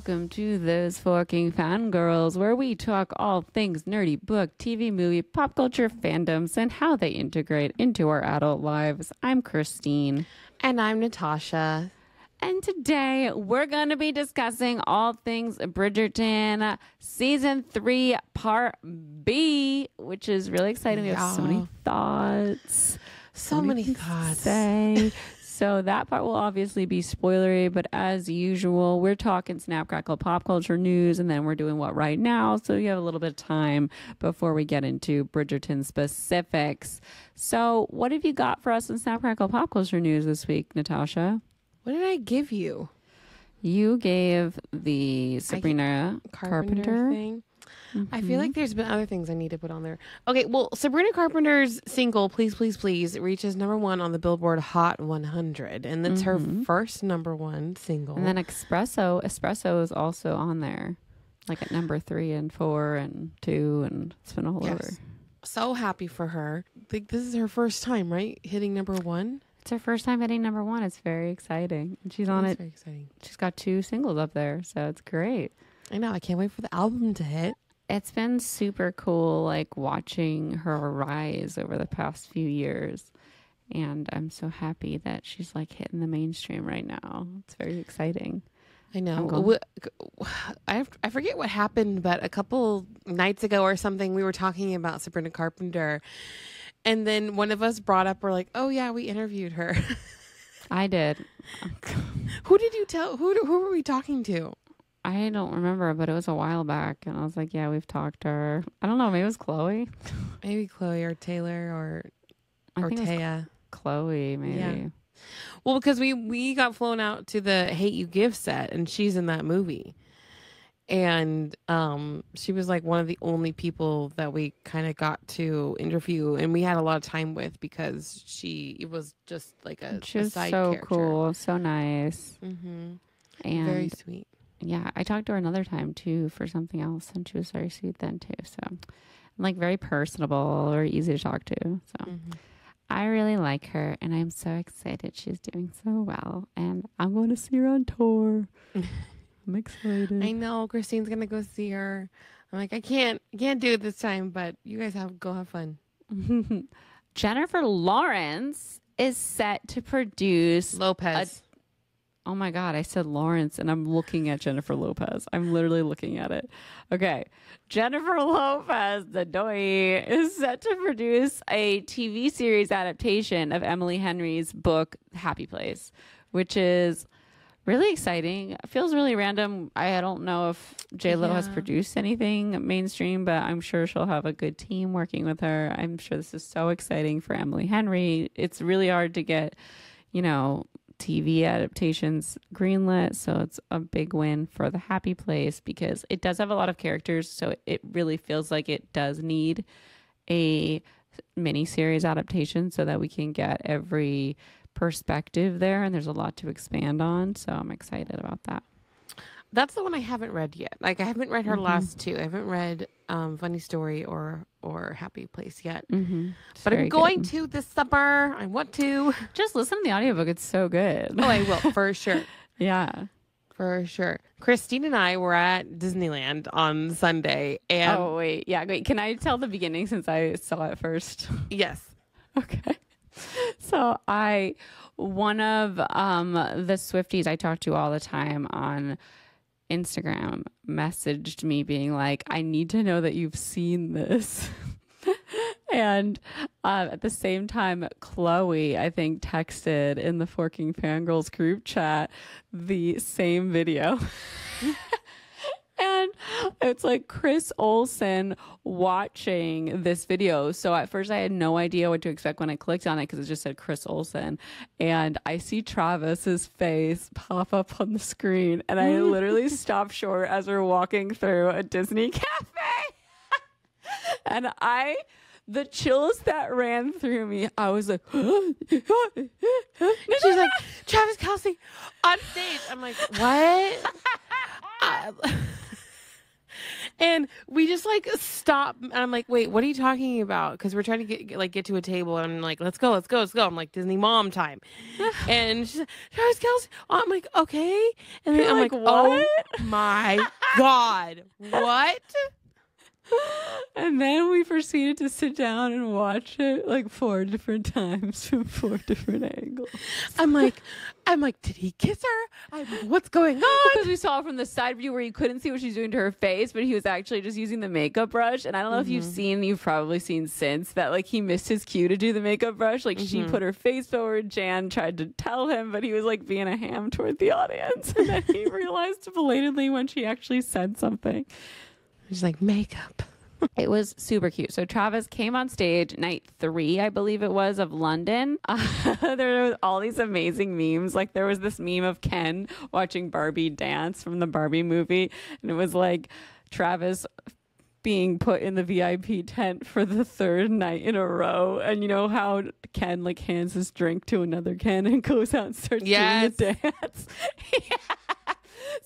welcome to Those Forking Fangirls, where we talk all things nerdy book, TV, movie, pop culture, fandoms, and how they integrate into our adult lives. I'm Christine. And I'm Natasha. And today we're going to be discussing all things Bridgerton Season 3 Part B, which is really exciting. We have so many thoughts. So many thoughts. So that part will obviously be spoilery, but as usual, we're talking Snap, Crackle, pop culture news, and then we're doing what right now. So you have a little bit of time before we get into Bridgerton specifics. So what have you got for us in Snap, Crackle, pop culture news this week, Natasha? What did I give you? You gave the Sabrina Carpenter thing. Mm-hmm. I feel like there's been other things I need to put on there. Okay, well, Sabrina Carpenter's single, Please, Please, Please, reaches #1 on the Billboard Hot 100. And that's her first #1 single. And then Espresso is also on there, like at number 3 and 4 and 2, and it's been all over. So happy for her. I think this is her first time, right? Hitting #1. It's her first time hitting #1. It's very exciting. And she's on it. Very exciting. She's got 2 singles up there, so it's great. I know. I can't wait for the album to hit. It's been super cool, like watching her rise over the past few years. And I'm so happy that she's like hitting the mainstream right now. It's very exciting. I know. I forget what happened, but a couple nights ago or something, we were talking about Sabrina Carpenter. And then one of us brought up, we're like, oh, yeah, we interviewed her. I did. Who did you tell? Who were we talking to? I don't remember, but it was a while back. And I was like, yeah, we've talked to her. I don't know. Maybe it was Chloe. Maybe Chloe or Taylor or Taya. Chloe, maybe. Yeah. Well, because we got flown out to the Hate You Give set, and she's in that movie. And she was like one of the only people that we kind of got to interview, and we had a lot of time with because she was just like a side character. Cool, so nice, and very sweet. Yeah, I talked to her another time too for something else, and she was very sweet then too. So, like very personable, very easy to talk to. So, I really like her, and I'm so excited she's doing so well, and I'm going to see her on tour. I'm excited. I know Christine's gonna go see her. I'm like, I can't do it this time, but you guys go have fun. Jennifer Lawrence is set to produce Lopez. Oh my God, I said Lawrence, and I'm looking at Jennifer Lopez. I'm literally looking at it. Okay, Jennifer Lopez, the doy, is set to produce a TV series adaptation of Emily Henry's book Happy Place, which is really exciting. It feels really random. I don't know if J.Lo has produced anything mainstream, but I'm sure she'll have a good team working with her. I'm sure this is so exciting for Emily Henry. It's really hard to get, TV adaptations greenlit, so it's a big win for the Happy Place because it does have a lot of characters, so it really feels like it does need a miniseries adaptation so that we can get every perspective there, and there's a lot to expand on, so I'm excited about that. That's the one I haven't read yet. Like, I haven't read her last 2. I haven't read Funny Story or Happy Place yet. But I'm going to this summer. I want to. Just listen to the audiobook. It's so good. Oh, I will, for sure. Yeah. For sure. Christine and I were at Disneyland on Sunday. And wait. Can I tell the beginning since I saw it first? Yes. Okay. So one of the Swifties I talk to all the time on Instagram messaged me being like, I need to know that you've seen this. And at the same time, Chloe, I think, texted in the Forking Fangirls group chat the same video. And it's like Chris Olsen watching this video. So at first I had no idea what to expect when I clicked on it because it just said Chris Olsen. And I see Travis's face pop up on the screen. And I literally stopped short as we're walking through a Disney cafe. And the chills that ran through me, I was like, she's like, Travis Kelce on stage. I'm like, what? And we just like stop. And I'm like, wait, what are you talking about? Because we're trying to get to a table. And I'm like, let's go. I'm like, Disney mom time. And she's like, Travis Kelce. I'm like, okay. And then You're I'm like, like, what? oh my God. What? And then we proceeded to sit down and watch it like 4 different times from 4 different angles. I'm like, did he kiss her? I'm like, what's going on? Because we saw it from the side view where you couldn't see what she's doing to her face, but he was actually just using the makeup brush. And I don't know if you've probably seen since that, like, he missed his cue to do the makeup brush. Like, she put her face forward. Jan tried to tell him, but he was like being a ham toward the audience. And then he realized belatedly when she actually said something. She's like, makeup. It was super cute. So Travis came on stage night 3, I believe it was, of London. There was all these amazing memes. Like, there was this meme of Ken watching Barbie dance from the Barbie movie. And it was like Travis being put in the VIP tent for the 3rd night in a row. And you know how Ken like hands his drink to another Ken and goes out and starts doing the dance? Yeah.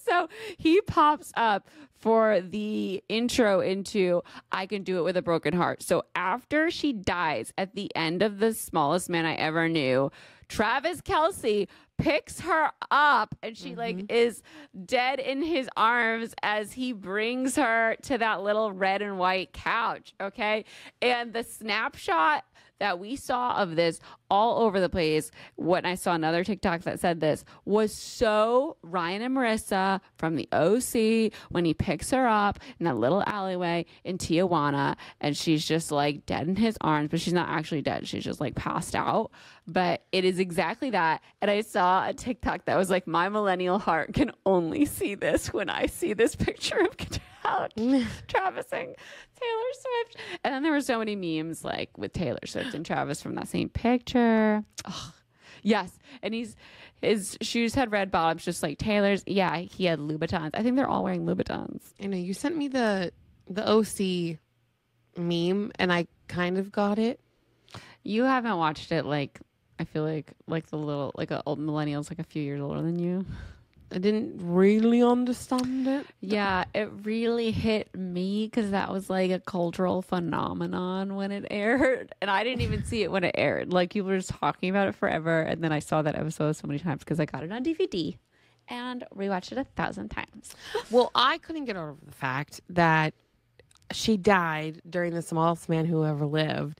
So he pops up for the intro into I Can Do It With a Broken Heart. So after she dies at the end of The Smallest Man I Ever Knew, Travis Kelce picks her up and she like is dead in his arms as he brings her to that little red and white couch. Okay. And the snapshot that we saw of this all over the place, when I saw another TikTok that said this, was so Ryan and Marissa from the OC when he picks her up in that little alleyway in Tijuana and she's just like dead in his arms, but she's not actually dead. She's just like passed out. But it is exactly that. And I saw a TikTok that was like, my millennial heart can only see this when I see this picture of Travis and Taylor Swift. And then there were so many memes like with Taylor Swift and Travis from that same picture. Oh, yes. And his shoes had red bottoms just like Taylor's. Yeah, he had Louboutins. I think they're all wearing Louboutins. I know you sent me the OC meme and I kind of got it. You haven't watched it like I feel like the little like old millennials like a few years older than you. I didn't really understand it. Yeah, it really hit me because that was like a cultural phenomenon when it aired. And I didn't even see it when it aired. Like, people were just talking about it forever. And then I saw that episode so many times because I got it on DVD and rewatched it 1,000 times. Well, I couldn't get over the fact that she died during The Smallest Man Who Ever Lived.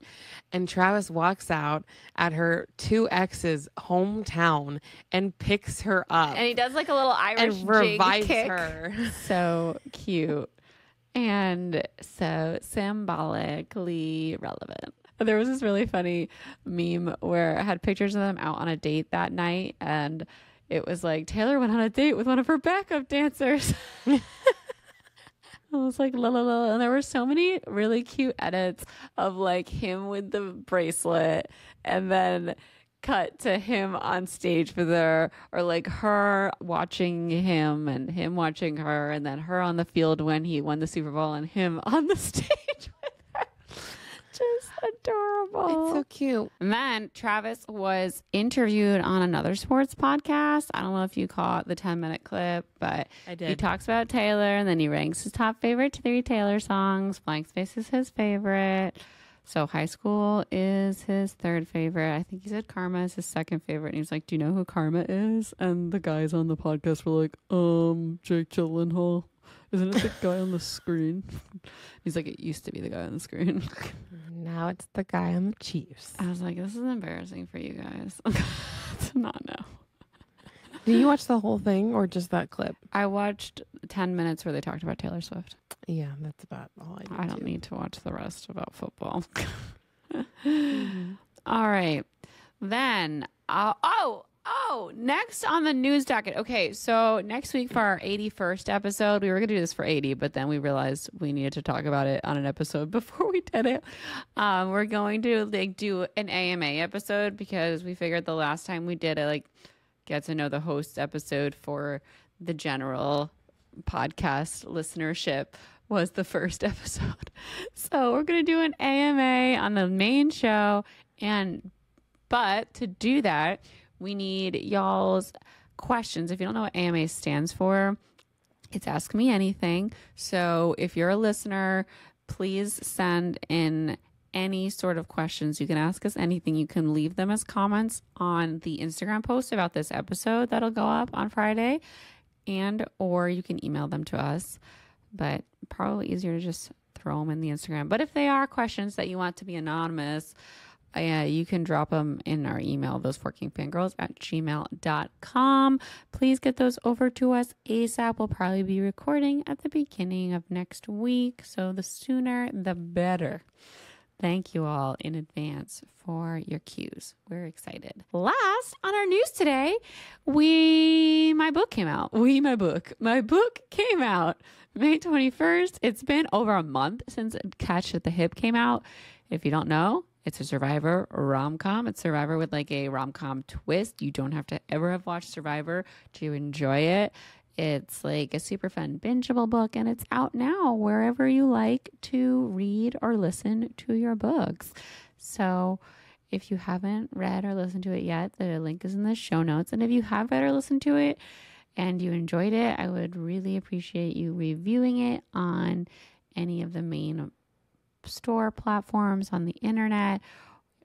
And Travis walks out at her 2 ex's hometown and picks her up. And he does like a little Irish and revives jig kick. her. So cute. And so symbolically relevant. There was this really funny meme where I had pictures of them out on a date that night. And it was like, Taylor went on a date with one of her backup dancers. I was like, la la la. And there were so many really cute edits of like him with the bracelet and then cut to him on stage with her, or like her watching him and him watching her, and then her on the field when he won the Super Bowl and him on the stage with her. Just adorable. It's so cute. And then Travis was interviewed on another sports podcast. I don't know if you caught the 10-minute clip, but I did. He talks about Taylor and then he ranks his top favorite 3 Taylor songs. Blank Space is his favorite. So High School is his 3rd favorite. I think he said Karma is his 2nd favorite. And he was like, do you know who Karma is? And the guys on the podcast were like, Jake Gyllenhaal. Isn't it the guy on the screen? He's like, it used to be the guy on the screen. Now it's the guy on the Chiefs. I was like, this is embarrassing for you guys to not know. Did you watch the whole thing or just that clip? I watched 10 minutes where they talked about Taylor Swift. Yeah, that's about all I did. I don't need to watch the rest about football. All right. Then, next on the news docket. Okay, so next week for our 81st episode, we were going to do this for 80, but then we realized we needed to talk about it on an episode before we did it. We're going to like do an AMA episode because we figured the last time we did it, like get to know the host episode for the general podcast listenership was the first episode. So we're going to do an AMA on the main show. But to do that, we need y'all's questions. If you don't know what AMA stands for, It's Ask Me Anything. So if you're a listener, please send in any sort of questions. You can ask us anything. You can leave them as comments on the Instagram post about this episode that'll go up on Friday, and or you can email them to us. But probably easier to just throw them in the Instagram. But if they are questions that you want to be anonymous, you can drop them in our email, thoseforkingfangirls@gmail.com. Please get those over to us ASAP. We'll probably be recording at the beginning of next week, so the sooner the better. Thank you all in advance for your cues. We're excited. Last on our news today, my book came out. My book came out May 21st. It's been over a month since Catch at the Hip came out. If you don't know, it's a Survivor rom-com. It's Survivor with like a rom-com twist. You don't have to ever have watched Survivor to enjoy it. It's like a super fun bingeable book, and it's out now wherever you like to read or listen to your books. So if you haven't read or listened to it yet, the link is in the show notes. And if you have read or listened to it and you enjoyed it, I would really appreciate you reviewing it on any of the main store platforms on the internet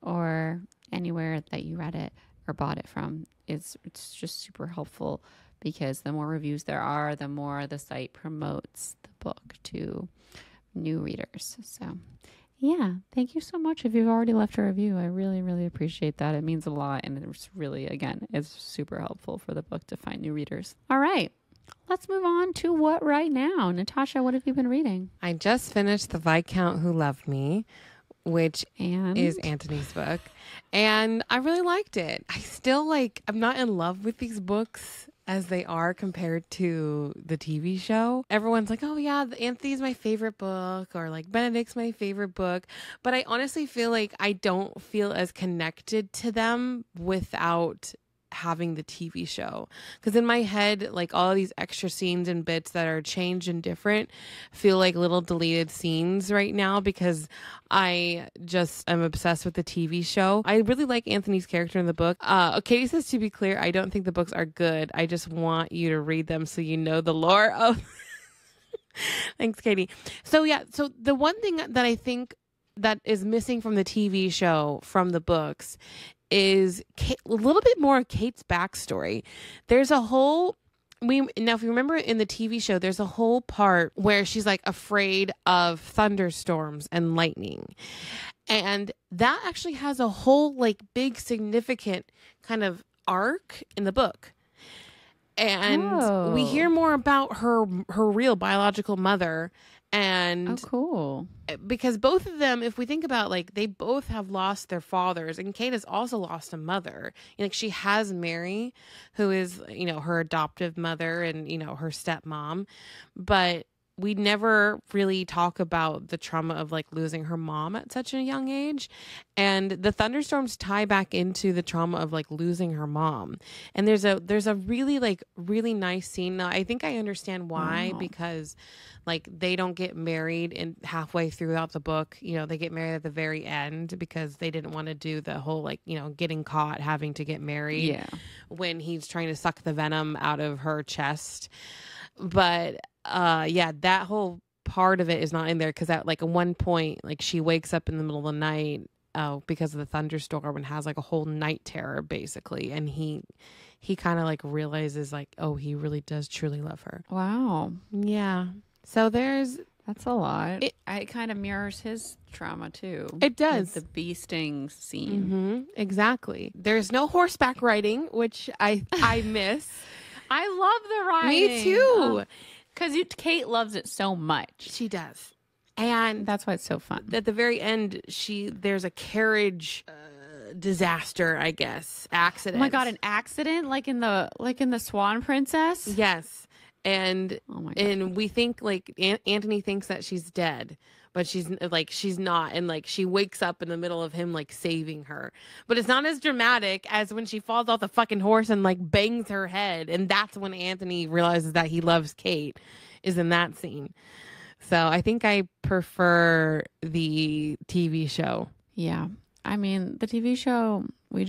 or anywhere that you read it or bought it from. It's just super helpful, because the more reviews there are, the more the site promotes the book to new readers. So yeah, thank you so much if you've already left a review. I really, really appreciate that. It means a lot, and it's really, again, it's super helpful for the book to find new readers. All right, let's move on to what right now. Natasha, what have you been reading? I just finished The Viscount Who Loved Me, which is Anthony's book, and I really liked it. I still I'm not in love with these books as they are compared to the TV show. Everyone's like, oh yeah, Anthony's my favorite book, or like Benedict's my favorite book. But I honestly feel like I don't feel as connected to them without having the TV show. Because in my head, like all of these extra scenes and bits that are changed and different feel like little deleted scenes right now, because I just am obsessed with the TV show. I really like Anthony's character in the book. Katie says, to be clear, I don't think the books are good. I just want you to read them so you know the lore of... Thanks, Katie. So yeah, so the one thing that I think that is missing from the TV show from the books is a little bit more of Kate's backstory. There's a whole... Now, if you remember in the TV show, there's a whole part where she's like afraid of thunderstorms and lightning. And that actually has a whole like big significant kind of arc in the book. And we hear more about her real biological mother. And cool. Because both of them, if we think about like, they both have lost their fathers, and Kate has also lost a mother. Like she has Mary, who is, her adoptive mother and, her stepmom, but we never really talk about the trauma of like losing her mom at such a young age. And the thunderstorms tie back into the trauma of like losing her mom. And there's a really nice scene. Now, I think I understand why, because like they don't get married in halfway throughout the book. They get married at the very end because they didn't want to do the whole like, getting caught having to get married when he's trying to suck the venom out of her chest. But that whole part of it is not in there, because at like at one point, like she wakes up in the middle of the night because of the thunderstorm and has like a whole night terror basically, and he kind of like realizes like, oh, he really does truly love her. Wow. Yeah. So that's a lot. It kind of mirrors his trauma too. It does. With the bee sting scene. Mm-hmm. Exactly. There's no horseback riding, which I miss. I love the riding. Me too. Because Kate loves it so much. She does. And that's why it's so fun. At the very end, there's a carriage disaster, I guess. Accident. Oh my God, an accident? Like in the Swan Princess? Yes. And oh my God. And we think like Anthony thinks that she's dead, but she's not. And like she wakes up in the middle of him like saving her. But it's not as dramatic as when she falls off the fucking horse and like bangs her head. And that's when Anthony realizes that he loves Kate, is in that scene. So I think I prefer the TV show. Yeah. I mean, the TV show, we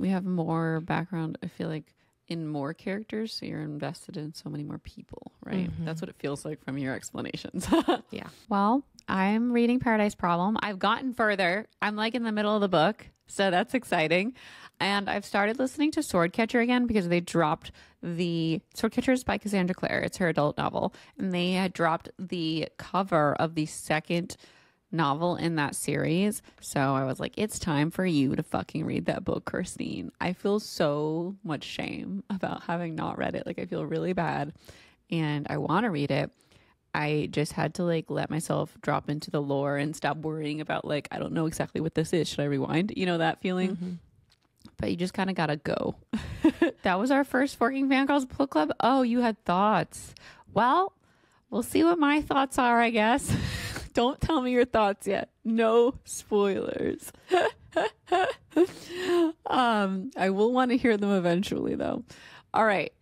have more background, I feel like, in more characters, so you're invested in so many more people, right? That's what it feels like from your explanations. Yeah. Well, I'm reading Paradise Problem. I've gotten further. I'm like in the middle of the book, so that's exciting. And I've started listening to Swordcatcher again because they dropped the Swordcatcher is by Cassandra Clare. It's her adult novel, and they had dropped the cover of the second novel in that series. So I was like, it's time for you to fucking read that book, Christine. I feel so much shame about having not read it. Like, I feel really bad and I want to read it. I just had to like let myself drop into the lore and stop worrying about like, I don't know exactly what this is. Should I rewind? You know, that feeling. But you just kind of gotta go. That was our first Forking Fangirls book club. Oh, you had thoughts. Well, we'll see what my thoughts are, I guess. Don't tell me your thoughts yet. No spoilers. I will want to hear them eventually, though. All right.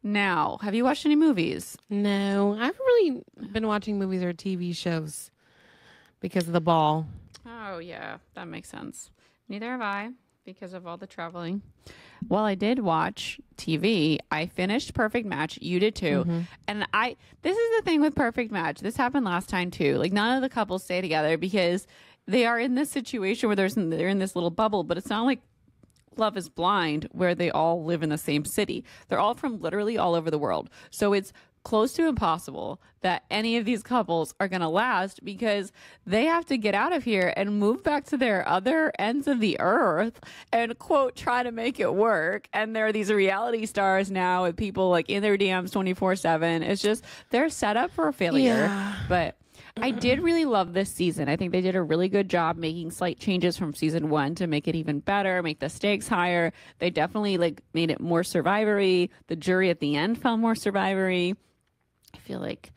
Now, have you watched any movies? No, I haven't really been watching movies or TV shows because of the ball. Oh, yeah. That makes sense. Neither have I because of all the traveling. Well, I did watch TV. I finished Perfect Match. You did too. And this is the thing with Perfect Match. This happened last time too. Like, none of the couples stay together because they are in this situation where they're in this little bubble, but it's not like Love is Blind where they all live in the same city. They're all from literally all over the world. So it's close to impossible that any of these couples are going to last because they have to get out of here and move back to their other ends of the earth and, quote, try to make it work. And there are these reality stars now with people like in their DMs 24/7. It's just, they're set up for a failure. Yeah. But I did really love this season. I think they did a really good job making slight changes from season 1 to make it even better, make the stakes higher. They definitely like made it more survivory. The jury at the end felt more survivory. I feel like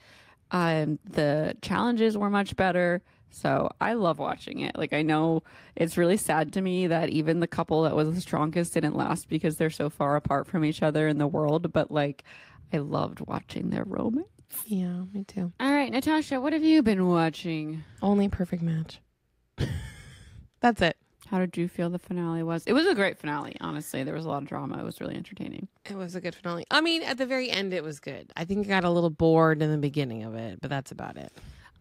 the challenges were much better. So I love watching it. Like, I know it's really sad to me that even the couple that was the strongest didn't last because they're so far apart from each other in the world. But like, I loved watching their romance. Yeah, me too. All right, Natasha, what have you been watching? Only Perfect Match. That's it. How did you feel the finale was? It was a great finale, honestly. There was a lot of drama. It was really entertaining. It was a good finale. I mean, at the very end, it was good. I think I got a little bored in the beginning of it, but that's about it.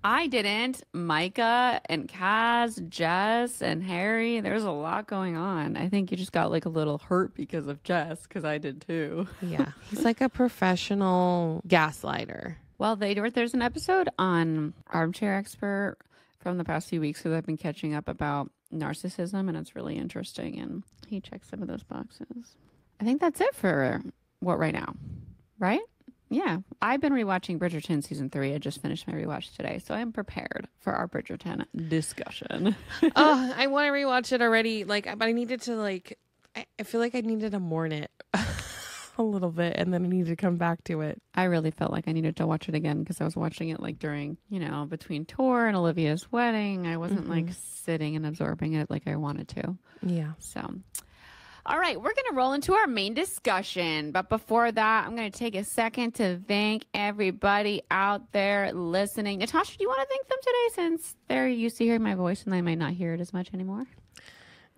I didn't. Micah and Kaz, Jess and Harry, there's a lot going on. I think you just got like a little hurt because of Jess, because I did too. Yeah. He's like a professional gaslighter. Well, there's an episode on Armchair Expert from the past few weeks because I've been catching up about narcissism, and it's really interesting, and he checks some of those boxes. I think that's it for what right now, right? Yeah, I've been rewatching Bridgerton season 3. I just finished my rewatch today, so I'm prepared for our Bridgerton discussion. Oh, I want to rewatch it already. Like, but I needed to I feel like I needed to mourn it a little bit, and then I needed to come back to it. I really felt like I needed to watch it again because I was watching it like during, between tour and Olivia's wedding. I wasn't like sitting and absorbing it like I wanted to. Yeah. So, all right, we're going to roll into our main discussion. But before that, I'm going to take a second to thank everybody out there listening. Natasha, do you want to thank them today since they're used to hearing my voice and they might not hear it as much anymore?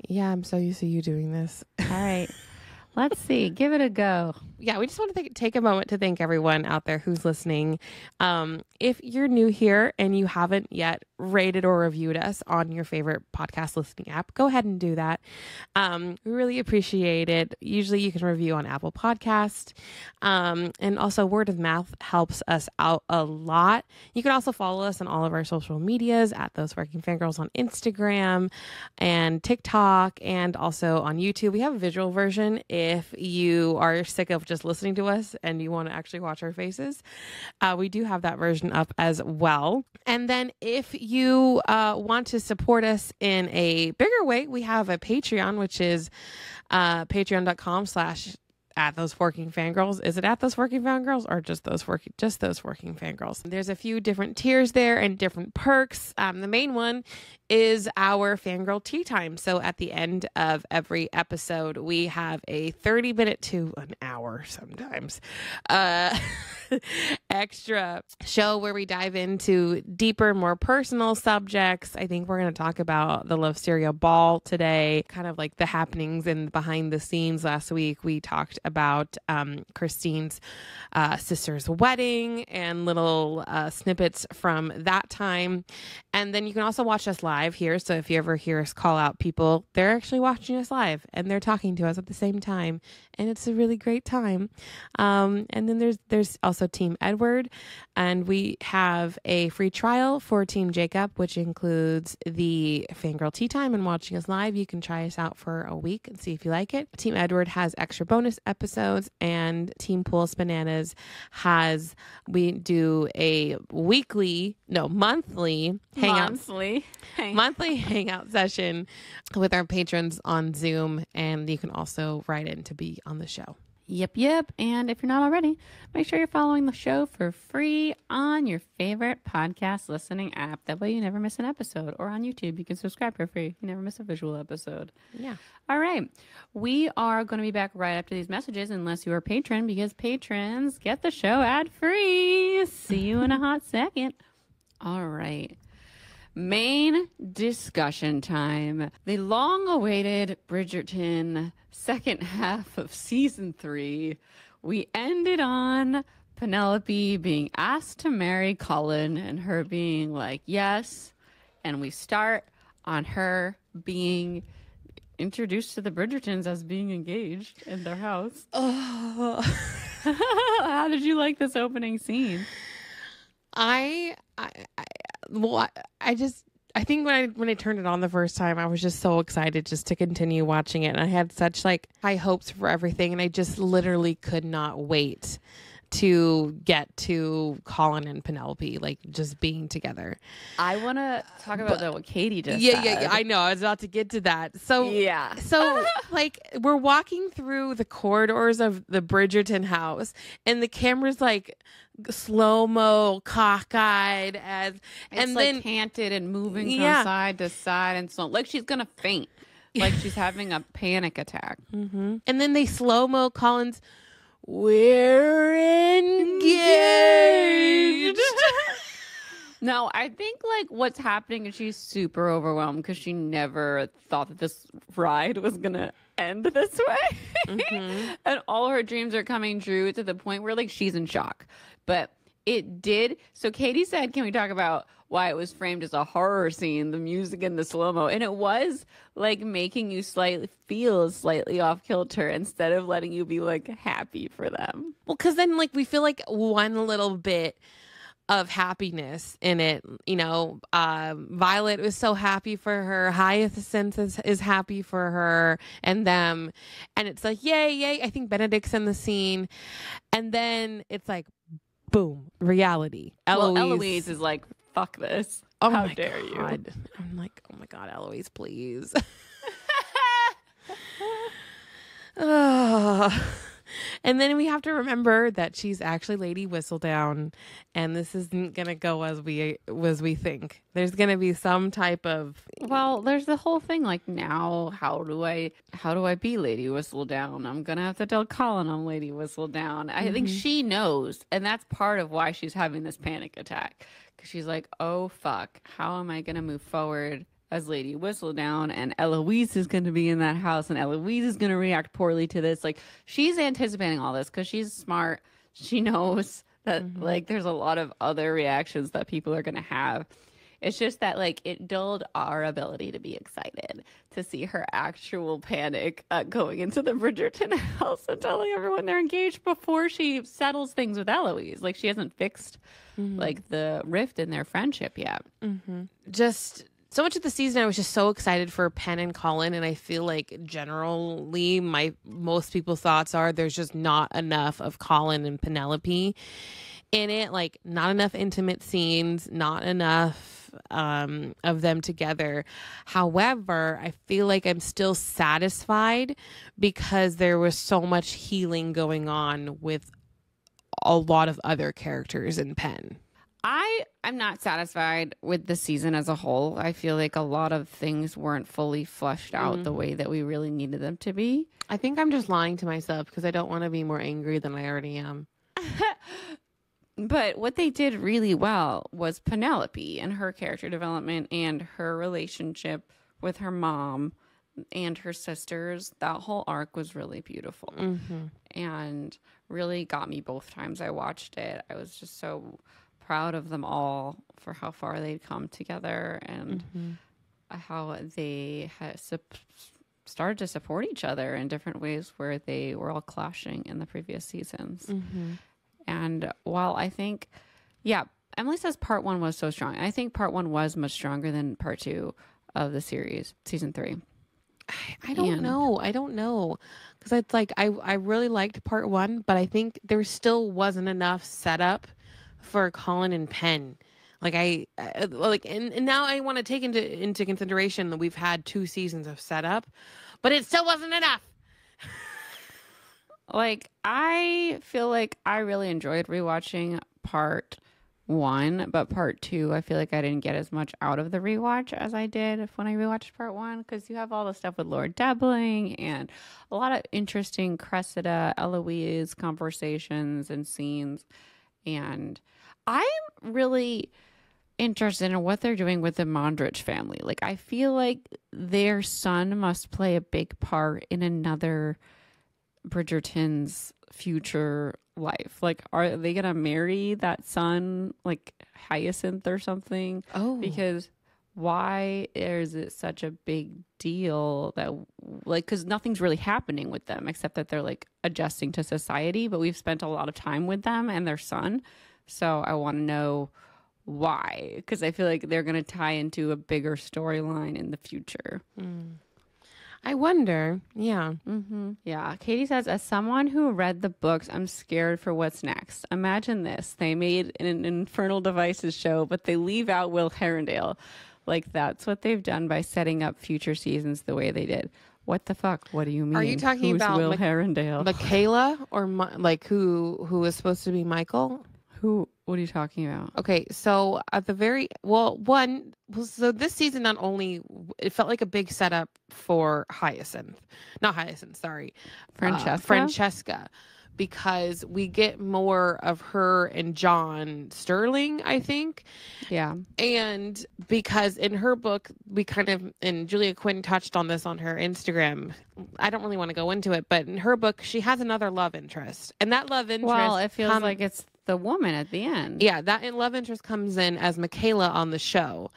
Yeah, I'm so used to you doing this. All right. Let's see. Give it a go. Yeah, we just want to take a moment to thank everyone out there who's listening. If you're new here and you haven't yet rated or reviewed us on your favorite podcast listening app, go ahead and do that. We really appreciate it. Usually you can review on Apple Podcast. And also word of mouth helps us out a lot. You can also follow us on all of our social medias at Those Working Fangirls on Instagram and TikTok, and also on YouTube. We have a visual version if you are sick of just listening to us and you want to actually watch our faces. We do have that version up as well. And then if you want to support us in a bigger way, we have a Patreon, which is patreon.com/ at Those Working Fangirls. Is it at Those Working Fangirls or just Those Working Fangirls? There's a few different tiers there and different perks. The main one is our Fangirl Tea Time. So at the end of every episode, we have a 30-minute to an hour sometimes extra show where we dive into deeper, more personal subjects. I think we're going to talk about the Loveseria Ball today, kind of like the happenings and behind the scenes. Last week, we talked about Christine's sister's wedding and little snippets from that time. And then you can also watch us live here. So if you ever hear us call out people, they're actually watching us live and they're talking to us at the same time. And it's a really great time. And then there's also Team Edward. And we have a free trial for Team Jacob, which includes the Fangirl Tea Time and watching us live. You can try us out for a week and see if you like it. Team Edward has extra bonus episodes, and Team Pulse Bananas we do a monthly hangout session with our patrons on Zoom, and you can also write in to be on the show. Yep. And if you're not already, make sure you're following the show for free on your favorite podcast listening app. That way you never miss an episode. Or on YouTube, you can subscribe for free. You never miss a visual episode. Yeah. All right. We are going to be back right after these messages, unless you're a patron, because patrons get the show ad-free. See you in a hot second. All right. Main discussion time. The long-awaited Bridgerton second half of season 3. We ended on Penelope being asked to marry Cullen and her being like, yes. And we start on her being introduced to the Bridgertons as being engaged in their house. Oh. How did you like this opening scene? I think when I turned it on the first time, I was just so excited just to continue watching it. And I had such like high hopes for everything. And I just literally could not wait to get to Colin and Penelope, like just being together. I want to talk about what Katie just said. Yeah, I know. I was about to get to that. So like we're walking through the corridors of the Bridgerton house, and the camera's like slow-mo, cockeyed, and then like canted and moving from side to side, and so like she's gonna faint, like she's having a panic attack. Mm-hmm. And then they slow-mo Colin's, "We're engaged." No, I think like what's happening is she's super overwhelmed because she never thought that this ride was gonna end this way. Mm-hmm. And all her dreams are coming true to the point where like she's in shock. But it did. So Katie said, can we talk about why it was framed as a horror scene, the music and the slow-mo? And it was like making you feel slightly off kilter instead of letting you be like happy for them. Well, because then like we feel like one little bit of happiness in it. You know, Violet was so happy for her. Hyacinth is happy for her and them. And it's like, yay. I think Benedict's in the scene. And then it's like, boom, reality. Eloise is like, fuck this. Oh, how my dare God. you? I'm like, oh my God, Eloise, please. And then we have to remember that she's actually Lady Whistledown, and this isn't gonna go as we think. There's gonna be some type of there's the whole thing like, now how do I be Lady Whistledown? I'm gonna have to tell Colin I'm Lady Whistledown. I think she knows, and that's part of why she's having this panic attack, because she's like, oh fuck, how am I gonna move forward as Lady Whistledown, and Eloise is going to be in that house, and Eloise is going to react poorly to this. Like, she's anticipating all this because she's smart. She knows that like there's a lot of other reactions that people are going to have. It's just that like it dulled our ability to be excited to see her actual panic going into the Bridgerton house and telling everyone they're engaged before she settles things with Eloise. Like, she hasn't fixed like the rift in their friendship yet. Just so much of the season, I was just so excited for Penn and Colin, and I feel like generally most people's thoughts are there's just not enough of Colin and Penelope in it. Like, not enough intimate scenes, not enough of them together. However, I feel like I'm still satisfied because there was so much healing going on with a lot of other characters in Penn. I'm not satisfied with the season as a whole. I feel like a lot of things weren't fully fleshed out the way that we really needed them to be. I think I'm just lying to myself because I don't want to be more angry than I already am. But what they did really well was Penelope and her character development and her relationship with her mom and her sisters. That whole arc was really beautiful and really got me both times I watched it. I was just so proud of them all for how far they'd come together and how they had started to support each other in different ways where they were all clashing in the previous seasons. And while I think, Emily says part 1 was so strong. I think part 1 was much stronger than part 2 of the series, season 3. I don't know. Because it's like, I really liked part 1, but I think there still wasn't enough setup for Colin and Penn. Like and now I want to take into consideration that we've had 2 seasons of setup, but it still wasn't enough. Like, I feel like I really enjoyed rewatching part 1, but part 2, I feel like I didn't get as much out of the rewatch as I did when I rewatched part 1, because you have all the stuff with Lord Debling and a lot of interesting Cressida, Eloise conversations and scenes. And I'm really interested in what they're doing with the Mondrich family. Like, I feel like their son must play a big part in another Bridgerton's future life. Like, are they gonna marry that son, like Hyacinth or something? Oh, because why is it such a big deal that, like, because nothing's really happening with them except that they're like adjusting to society, but we've spent a lot of time with them and their son. So I want to know why, because I feel like they're going to tie into a bigger storyline in the future. I wonder. Yeah. Yeah. Katie says, as someone who read the books, I'm scared for what's next. Imagine this. They made an Infernal Devices show, but they leave out Will Herondale. Like, that's what they've done by setting up future seasons the way they did. What the fuck? What do you mean? Are you talking Who's about Will Herondale? Michaela or like who was supposed to be Michael? Who? What are you talking about? Okay, so at the so this season not only it felt like a big setup for Francesca, because we get more of her and John Sterling, I think. Yeah. And because in her book, and Julia Quinn touched on this on her Instagram. I don't really want to go into it, but in her book, she has another love interest. And that love interest... Well, it feels like it's the woman at the end. Yeah, that love interest comes in as Michaela on the show.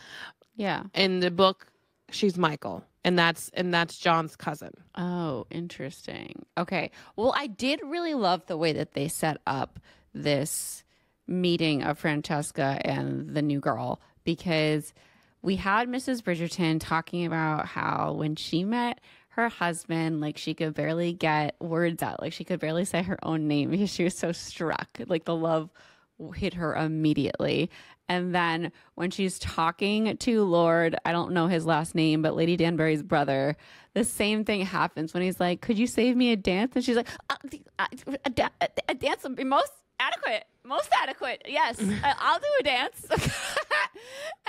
Yeah. In the book, she's Michael. And that's John's cousin. Oh, interesting. Okay. Well, I did really love the way that they set up this meeting of Francesca and the new girl, because we had Mrs. Bridgerton talking about how when she met her husband, like, she could barely get words out. Like, she could barely say her own name because she was so struck. Like, the love hit her immediately. And then when she's talking to Lord, I don't know his last name, but Lady Danbury's brother, the same thing happens when he's like, could you save me a dance? And she's like, a dance would be most adequate. Yes, I'll do a dance.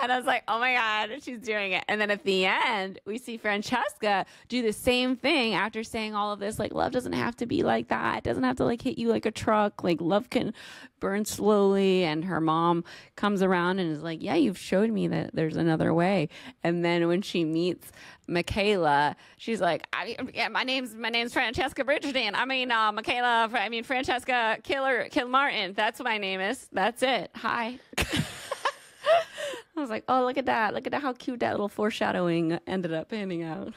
And I was like, oh my God, she's doing it. And then at the end, we see Francesca do the same thing after saying all of this. Like, love doesn't have to be like that. It doesn't have to like hit you like a truck. Like, love can burn slowly. And her mom comes around and is like, yeah, you've showed me that there's another way. And then when she meets Michaela, she's like, my name's Francesca Bridgerton. Francesca Kilmartin. That's what my name is. That's it. Hi. I was like, oh, look at that. Look at how cute that little foreshadowing ended up panning out.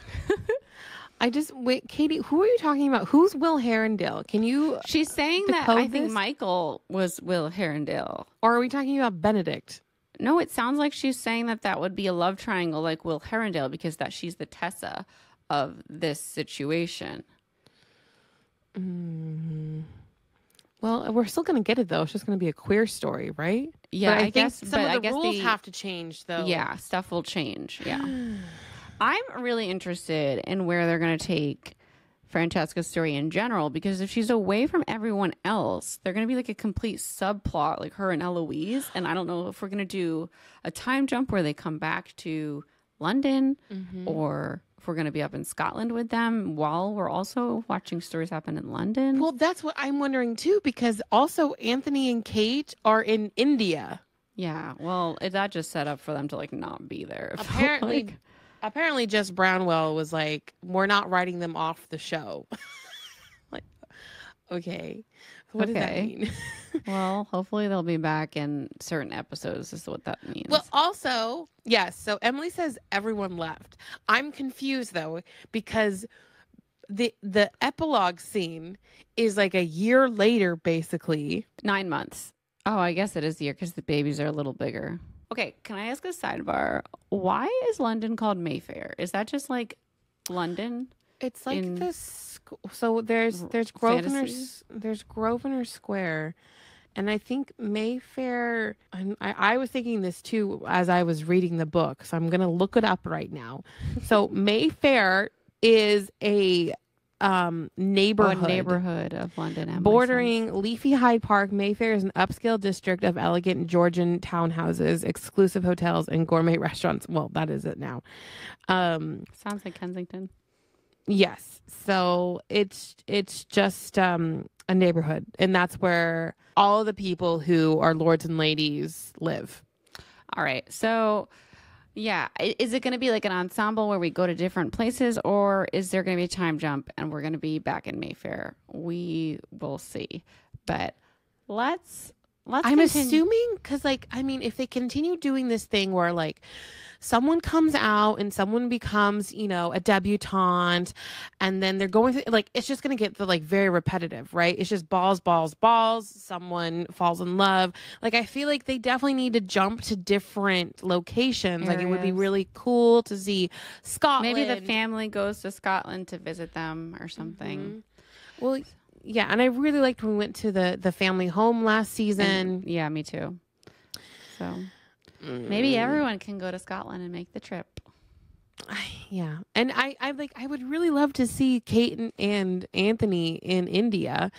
Wait, Katie, who are you talking about? Who's Will Herondale? Can you... She's saying that I think Michael was Will Herondale. Or are we talking about Benedict? No, it sounds like she's saying that would be a love triangle like Will Herondale, because she's the Tessa of this situation. Well, we're still going to get it, though. It's just going to be a queer story, right? Yeah, I guess some of the rules have to change, though. Yeah, stuff will change. Yeah. I'm really interested in where they're going to take Francesca's story in general, because if she's away from everyone else, they're going to be like a complete subplot, like her and Eloise. And I don't know if we're going to do a time jump where they come back to London or if we're going to be up in Scotland with them while we're also watching stories happen in London. Well, that's what I'm wondering too, because also Anthony and Kate are in India. Yeah, well, that just set up for them to like not be there. Apparently Jess Brownwell was like, we're not writing them off the show. Like, okay. What does that mean? Well, hopefully they'll be back in certain episodes is what that means. Well, also, yes. So Emily says everyone left. I'm confused though, because the epilogue scene is like a year later, basically. 9 months. Oh, I guess it is a year because the babies are a little bigger. Okay, can I ask a sidebar? Why is London called Mayfair? Is that just like London? It's like this. So there's Grosvenor Square, and I think Mayfair. And I was thinking this too as I was reading the book, so I'm gonna look it up right now. So Mayfair is a neighborhood of London, bordering leafy Hyde Park. Mayfair is an upscale district of elegant Georgian townhouses, exclusive hotels, and gourmet restaurants. Well, that is it now. Sounds like Kensington. Yes. So it's just a neighborhood, and that's where all the people who are lords and ladies live. All right. So, yeah, is it going to be like an ensemble where we go to different places, or is there going to be a time jump and we're going to be back in Mayfair? We will see. But let's I'm assuming, because like, I mean, if they continue doing this thing where like someone comes out and someone becomes, you know, a debutante, and then they're going through, like, it's just going to get like very repetitive, right? It's just balls. Someone falls in love. Like, I feel like they definitely need to jump to different locations. Like, it would be really cool to see Scotland. Maybe the family goes to Scotland to visit them or something. Mm-hmm. Well, yeah. And I really liked when we went to the family home last season. And, yeah, me too. So maybe everyone can go to Scotland and make the trip. Yeah. And I would really love to see Kate and Anthony in India,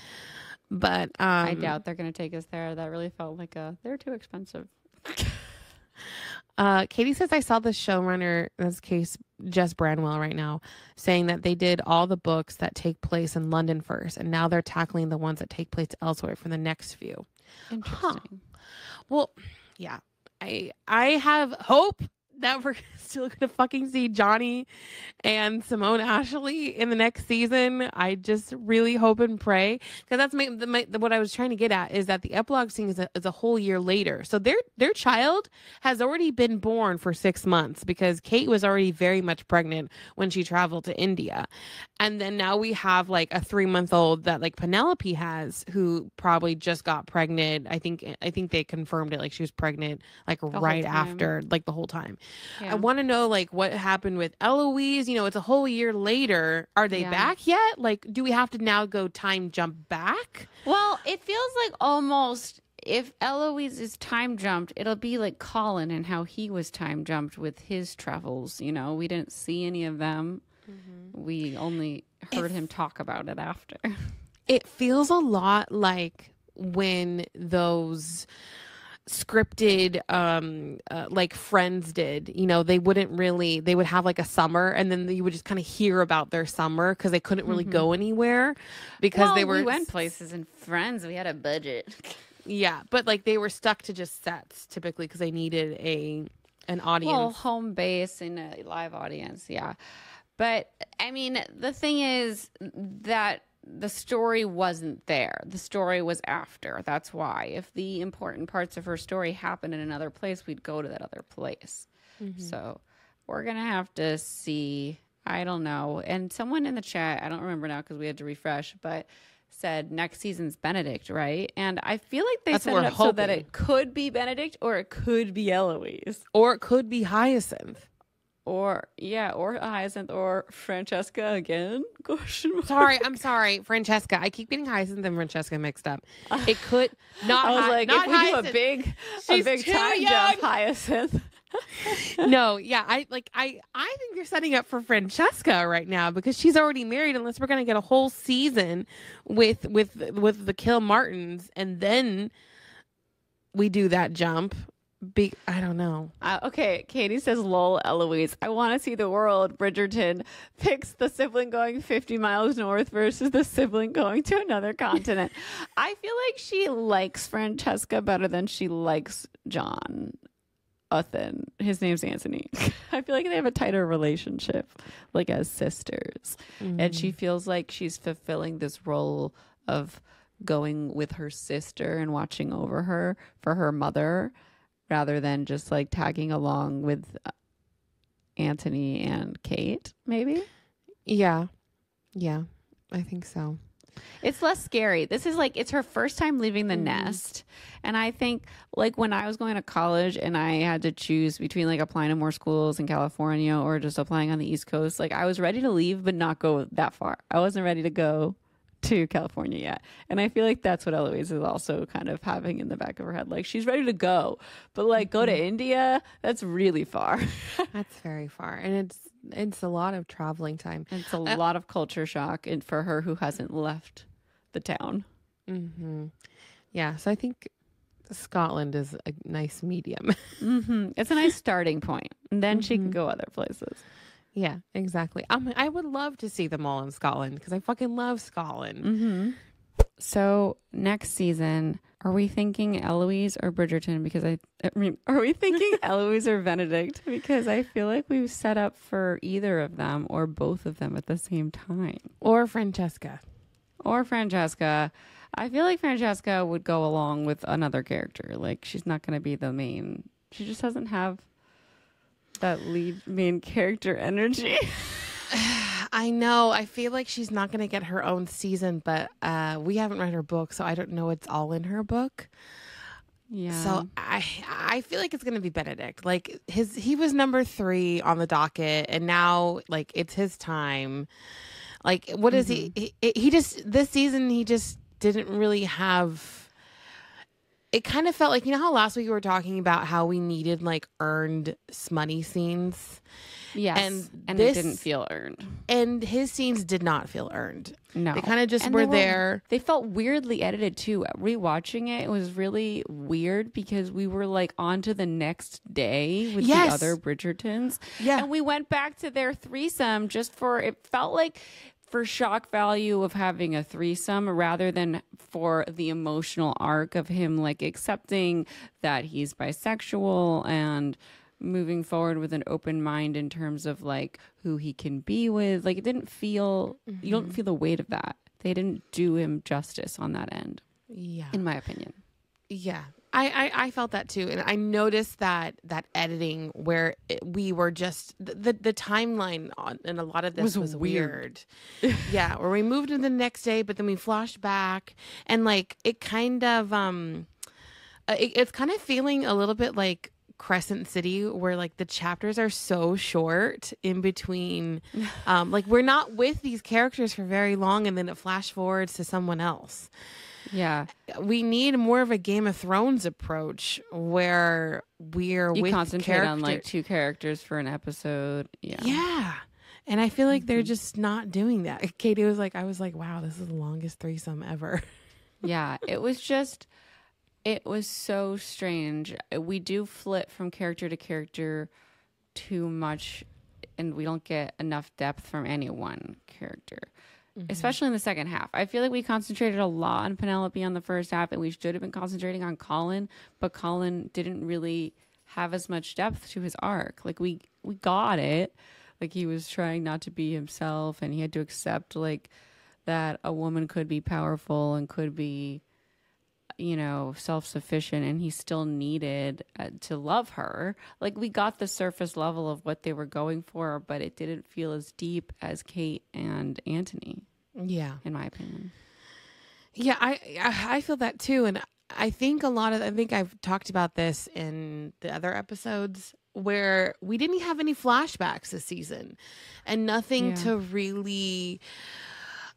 but I doubt they're going to take us there. That really felt like they're too expensive. Katie says, I saw the showrunner, in this case, Jess Branwell right now, saying that they did all the books that take place in London first, and now they're tackling the ones that take place elsewhere for the next few. Interesting. Well, yeah. I have hope that we're still going to fucking see Johnny and Simone Ashley in the next season. I just really hope and pray, because that's what I was trying to get at, is that the epilogue scene is a whole year later. So their child has already been born for 6 months, because Kate was already very much pregnant when she traveled to India. And then now we have like a 3-month-old that like Penelope has, who probably just got pregnant. I think they confirmed it. Like, she was pregnant like right after, like the whole time. Yeah. I want to know like what happened with Eloise. You know, it's a whole year later. Are they back yet? Like, do we have to now go time jump back? Well, it feels like almost if Eloise is time jumped, it'll be like Colin and how he was time jumped with his travels. You know, we didn't see any of them. Mm-hmm. We only heard him talk about it after. It feels a lot like when those scripted like Friends did, you know, they would have like a summer, and then you would just kind of hear about their summer because they couldn't really go anywhere because we went places in Friends. We had a budget. Yeah, but like they were stuck to just sets typically because they needed an audience. Well, home base and a live audience, yeah. But I mean, the thing is that the story wasn't there. The story was after. That's why. If the important parts of her story happened in another place, we'd go to that other place. Mm-hmm. So we're going to have to see. I don't know. And someone in the chat, I don't remember now because we had to refresh, but said next season's Benedict, right? And I feel like they set it up so that it could be Benedict, or it could be Eloise. Or it could be Hyacinth. Or Hyacinth, or Francesca again? I'm sorry, Francesca. I keep getting Hyacinth and Francesca mixed up. It could not. I was like, not if we Hyacinth. do a big time jump, Hyacinth. No, yeah, I think you're setting up for Francesca right now, because she's already married. Unless we're gonna get a whole season with the Kilmartins, and then we do that jump. I don't know. Okay, Katie says, lol, Eloise. I want to see the world. Bridgerton picks the sibling going 50 miles north versus the sibling going to another continent. I feel like she likes Francesca better than she likes John. His name's Anthony. I feel like they have a tighter relationship, like as sisters. And she feels like she's fulfilling this role of going with her sister and watching over her for her mother, rather than just like tagging along with Anthony and Kate, maybe. Yeah, I think so. It's less scary. This is like, it's her first time leaving the nest. And I think like when I was going to college and I had to choose between like applying to more schools in California or just applying on the East Coast, like I was ready to leave, but not go that far. I wasn't ready to go to California yet. And I feel like that's what Eloise is also kind of having in the back of her head. Like she's ready to go, but like go to India, that's really far. That's very far. And it's a lot of traveling time. It's a lot of culture shock and for her who hasn't left the town. Yeah. So I think Scotland is a nice medium. It's a nice starting point. And then she can go other places. Yeah, exactly. I would love to see them all in Scotland because I fucking love Scotland. So next season, are we thinking Eloise or Bridgerton? Because I mean, are we thinking Eloise or Benedict? Because I feel like we've set up for either of them or both of them at the same time. Or Francesca. I feel like Francesca would go along with another character. Like she's not going to be the main. She just doesn't have that lead main character energy. I know. I feel like she's not going to get her own season, but we haven't read her book, so I don't know what's all in her book. Yeah. So I feel like it's going to be Benedict. Like he was number 3 on the docket, and now like it's his time. Like what is he just this season he just didn't really have. It kind of felt like, you know how last week we were talking about how we needed like earned smutty scenes? Yes. And it didn't feel earned. And his scenes did not feel earned. No. They kind of just were there. They felt weirdly edited too. Rewatching it was really weird because we were like on to the next day with the other Bridgertons. Yeah. And we went back to their threesome just for, it felt like for shock value of having a threesome rather than for the emotional arc of him like accepting that he's bisexual and moving forward with an open mind in terms of like who he can be with. Like it didn't feel, you don't feel the weight of that. They didn't do him justice on that end. Yeah. In my opinion. Yeah. I felt that too. And I noticed that editing where we were just the timeline on and a lot of this was weird. Yeah. Where we moved to the next day, but then we flashed back and like it kind of, it's kind of feeling a little bit like Crescent City where like the chapters are so short in between. Like we're not with these characters for very long and then it flash forwards to someone else. Yeah. We need more of a Game of Thrones approach where we're you with concentrate on like 2 characters for an episode. Yeah. Yeah. And I feel like they're just not doing that. Katie was like, I was like, wow, this is the longest threesome ever. Yeah. It was so strange. We do flip from character to character too much and we don't get enough depth from any one character. Especially in the second half. I feel like we concentrated a lot on Penelope on the first half and we should have been concentrating on Colin, but Colin didn't really have as much depth to his arc. Like we got it. Like he was trying not to be himself and he had to accept like that a woman could be powerful and could be, you know, self-sufficient and he still needed to love her. Like we got the surface level of what they were going for, but it didn't feel as deep as Kate and Anthony. Yeah. In my opinion. Yeah, I feel that too. And I think I think I've talked about this in the other episodes where we didn't have any flashbacks this season and nothing to really,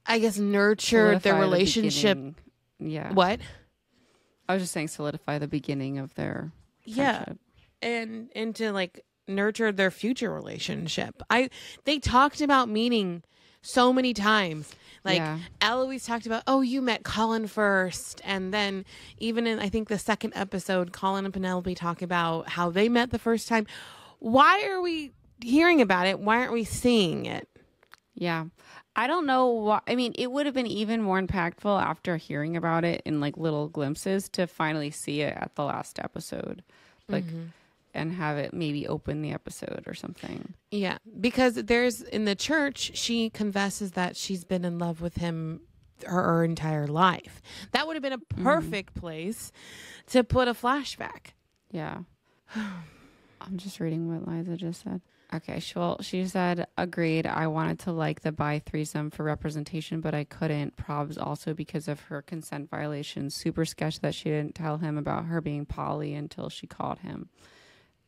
I guess, nurture their relationship. Yeah. What? I was just saying solidify the beginning of their friendship. And to like nurture their future relationship. They talked about meeting so many times. Like Yeah. Eloise talked about, oh, you met Colin first. And then even in, I think, the second episode, Colin and Penelope talk about how they met the first time. Why are we hearing about it? Why aren't we seeing it? Yeah. I don't know why. I mean, it would have been even more impactful after hearing about it in like little glimpses to finally see it at the last episode. Like, and have it maybe open the episode or something. Yeah. Because there's in the church, she confesses that she's been in love with him her entire life. That would have been a perfect place to put a flashback. Yeah. I'm just reading what Liza just said. Okay, she said, agreed. I wanted to like the bi threesome for representation, but I couldn't. Probs also because of her consent violation. Super sketch that she didn't tell him about her being poly until she called him.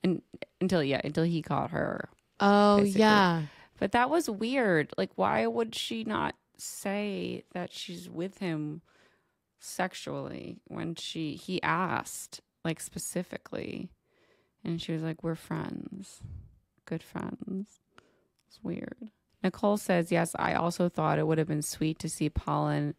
And until he called her. Oh, basically. yeah. But that was weird. Like, why would she not say that she's with him sexually when he asked, like, specifically? And she was like, we're friends. Good friends. It's weird. Nicole says, yes, I also thought it would have been sweet to see Penn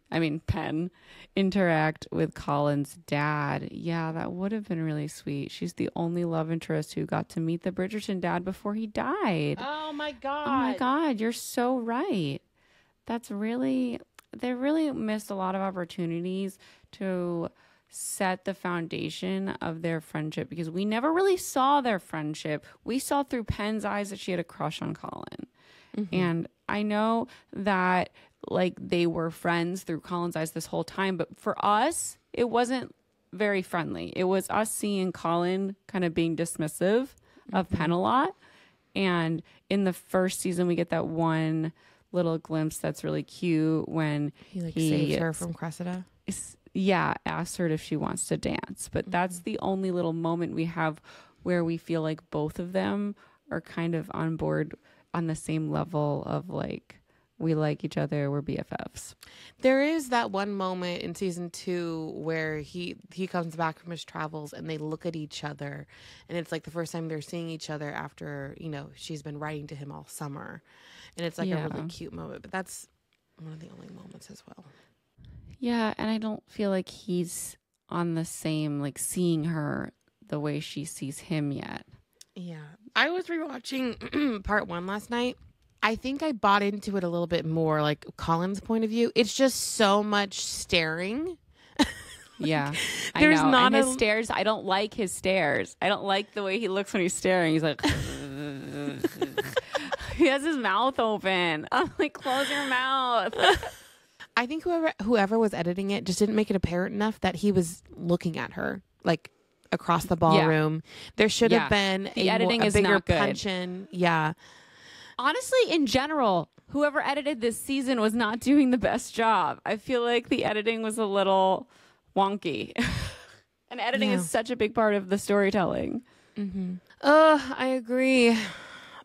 interact with Colin's dad. Yeah, that would have been really sweet. She's the only love interest who got to meet the Bridgerton dad before he died. Oh my God. Oh my God, you're so right. They really missed a lot of opportunities to set the foundation of their friendship because we never really saw their friendship. We saw through Penn's eyes that she had a crush on Colin. And I know that like they were friends through Colin's eyes this whole time, but for us, it wasn't very friendly. It was us seeing Colin kind of being dismissive of Penn a lot. And in the first season, we get that one little glimpse that's really cute when he saves her from Cressida. Yeah, asks her if she wants to dance. But that's the only little moment we have where we feel like both of them are kind of on board on the same level of like, we like each other, we're BFFs. There is that one moment in season 2 where he comes back from his travels and they look at each other and it's like the first time they're seeing each other after, she's been writing to him all summer. And it's like a really cute moment, but that's one of the only moments as well. Yeah, and I don't feel like he's on the same, like seeing her the way she sees him yet. Yeah. I was rewatching part 1 last night. I think I bought into it a little bit more, like Colin's point of view. It's just so much staring. Yeah. There's I know. not and his stares. I don't like his stares. I don't like the way he looks when he's staring. He's like, he has his mouth open. I'm like, close your mouth. I think whoever was editing it just didn't make it apparent enough that he was looking at her, like across the ballroom. There should have been the editing is bigger not good. punch in. Yeah. Honestly, in general, whoever edited this season was not doing the best job. I feel like the editing was a little wonky. And editing is such a big part of the storytelling. I agree.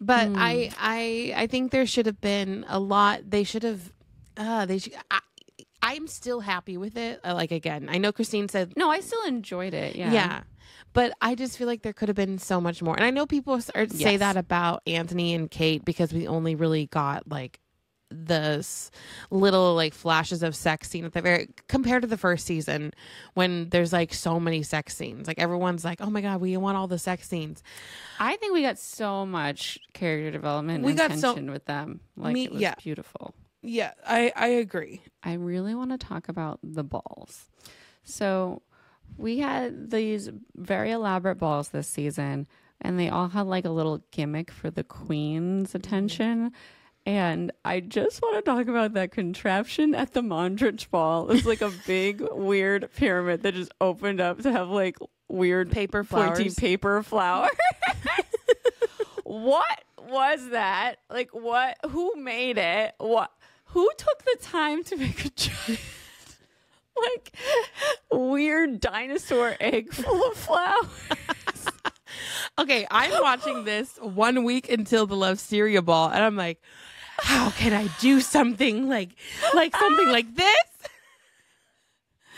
But I think there should have been a lot. They should have. I'm still happy with it. Like, again, I know Christine said no. I still enjoyed it. Yeah, but I just feel like there could have been so much more. And I know people say that about Anthony and Kate because we only really got like this little like flashes of sex scene at the very compared to the first season when there's like so many sex scenes. Like everyone's like, oh my God, we want all the sex scenes. I think we got so much character development and tension with them. Like it was beautiful. Yeah, I agree. I really want to talk about the balls. So we had these very elaborate balls this season, and they all had like a little gimmick for the queen's attention. And I just want to talk about that contraption at the Mondrich ball. It's like a big, weird pyramid that just opened up to have like weird paper pointy flowers. paper flowers. What was that? Like what? Who made it? What? Who took the time to make a giant, like, weird dinosaur egg full of flowers? Okay, I'm watching this 1 week until the Love Syria ball, and I'm like, how can I do something like something like this?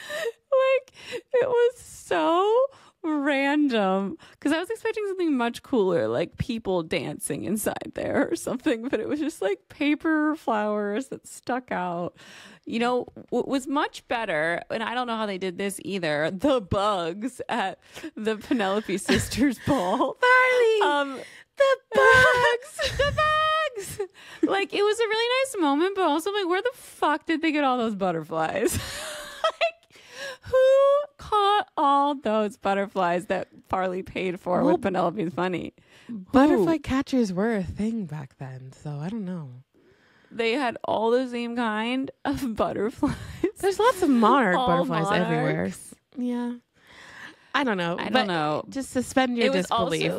Like, it was so random because I was expecting something much cooler, like people dancing inside there or something, but it was just like paper flowers that stuck out. You know, what was much better, and I don't know how they did this either, the bugs at the Penelope sisters ball. Farley! The bugs! The bugs! Like, it was a really nice moment, but also, like, where the fuck did they get all those butterflies? Like, who caught all those butterflies that Farley paid for with Penelope's money? Butterfly catchers were a thing back then, so I don't know. They had all the same kind of butterflies. There's lots of monarch All butterflies everywhere. Yeah. I don't know. I don't know. Just suspend your disbelief.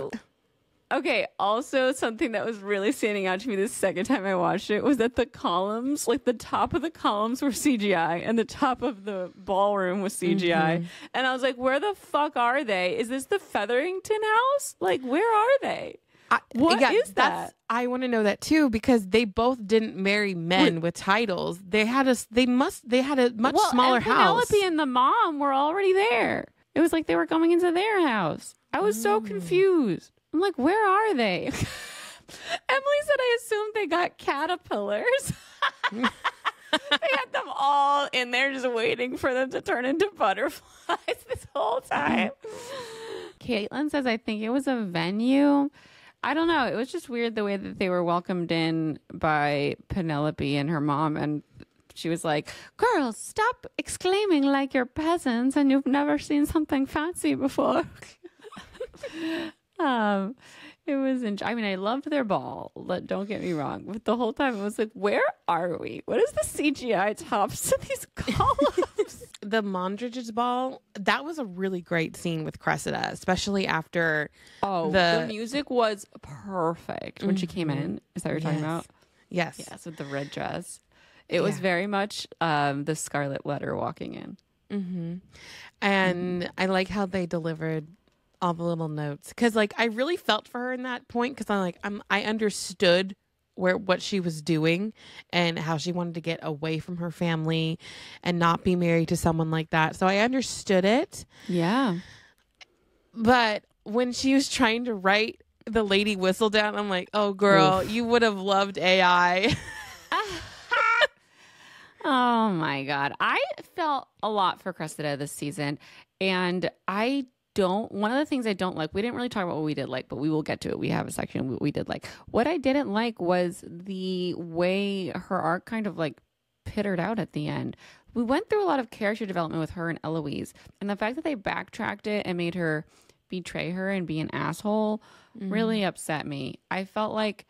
Also something that was really standing out to me the second time I watched it was that the columns, like the top of the columns were CGI and the top of the ballroom was CGI. And I was like, where the fuck are they? Is this the Featherington house? Like, where are they? What is that? I want to know that too, because they both didn't marry men with titles. They had a much smaller house. Penelope and the mom were already there. It was like they were coming into their house. I was so confused. I'm like, where are they? Emily said I assumed they got caterpillars. They had them all in there just waiting for them to turn into butterflies this whole time. Caitlin says, I think it was a venue. I don't know. It was just weird the way that they were welcomed in by Penelope and her mom. And she was like, girls, stop exclaiming like you're peasants and you've never seen something fancy before. It was, I mean, I loved their ball. Don't get me wrong. But the whole time it was like, where are we? What is the CGI tops to these columns? The Mondridge's ball, that was a really great scene with Cressida, especially after the music was perfect when she came in. Is that what you're talking about? Yes. Yes, with the red dress. It was very much the Scarlet Letter walking in. And I like how they delivered all the little notes, because like I really felt for her in that point, because I understood what she was doing and how she wanted to get away from her family and not be married to someone like that. So I understood it. Yeah. But when she was trying to write the lady whistle down, I'm like, oh girl, you would have loved AI. Oh my God. I felt a lot for Cressida this season, and one of the things I don't like, we didn't really talk about what we did like, but we will get to it. We have a section what we did like. What I didn't like was the way her arc kind of like pittered out at the end. We went through a lot of character development with her and Eloise, and the fact that they backtracked it and made her betray her and be an asshole really upset me. I felt like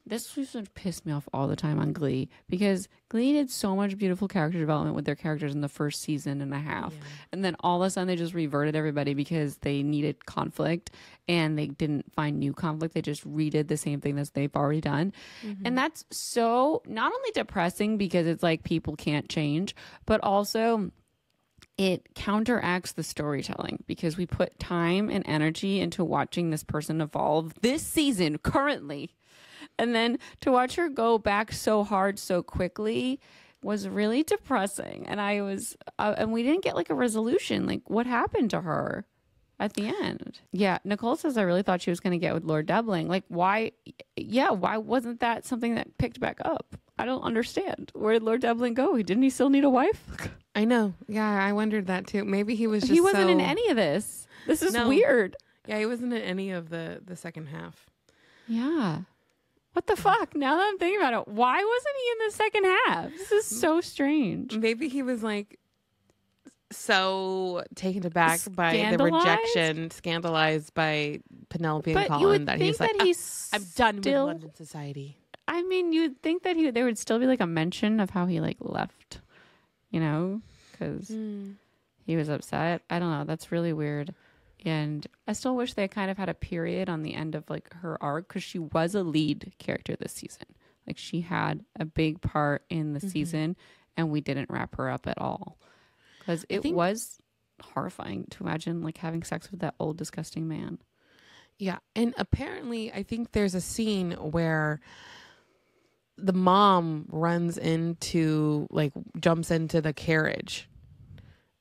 this used to piss me off all the time on Glee, because Glee did so much beautiful character development with their characters in the first season and a half. Yeah. And then all of a sudden they just reverted everybody because they needed conflict and they didn't find new conflict. They just redid the same thing that they've already done. And that's so not only depressing because it's like people can't change, but also it counteracts the storytelling, because we put time and energy into watching this person evolve this season currently. And then to watch her go back so hard so quickly was really depressing. And I was, and we didn't get like a resolution. Like, what happened to her at the end? Yeah, Nicole says, I really thought she was going to get with Lord Debling. Like, why? Yeah, why wasn't that something that picked back up? I don't understand. Where did Lord Debling go? Didn't he still need a wife? I know. Yeah, I wondered that too. Maybe he was just he wasn't in any of this. This is weird. Yeah, he wasn't in any of the second half. Yeah. What the fuck? Now that I'm thinking about it, why wasn't he in the second half? This is so strange. Maybe he was like so taken aback by the rejection, scandalized by Penelope and Colin, that he's like, I'm done with London society. I mean, you'd think that there would still be like a mention of how he like left, you know, because he was upset. I don't know. That's really weird. And I still wish they kind of had a period on the end of like her arc, because she was a lead character this season. Like, she had a big part in the season, and we didn't wrap her up at all, because it was horrifying to imagine like having sex with that old disgusting man. Yeah. And apparently I think there's a scene where the mom runs into, like, jumps into the carriage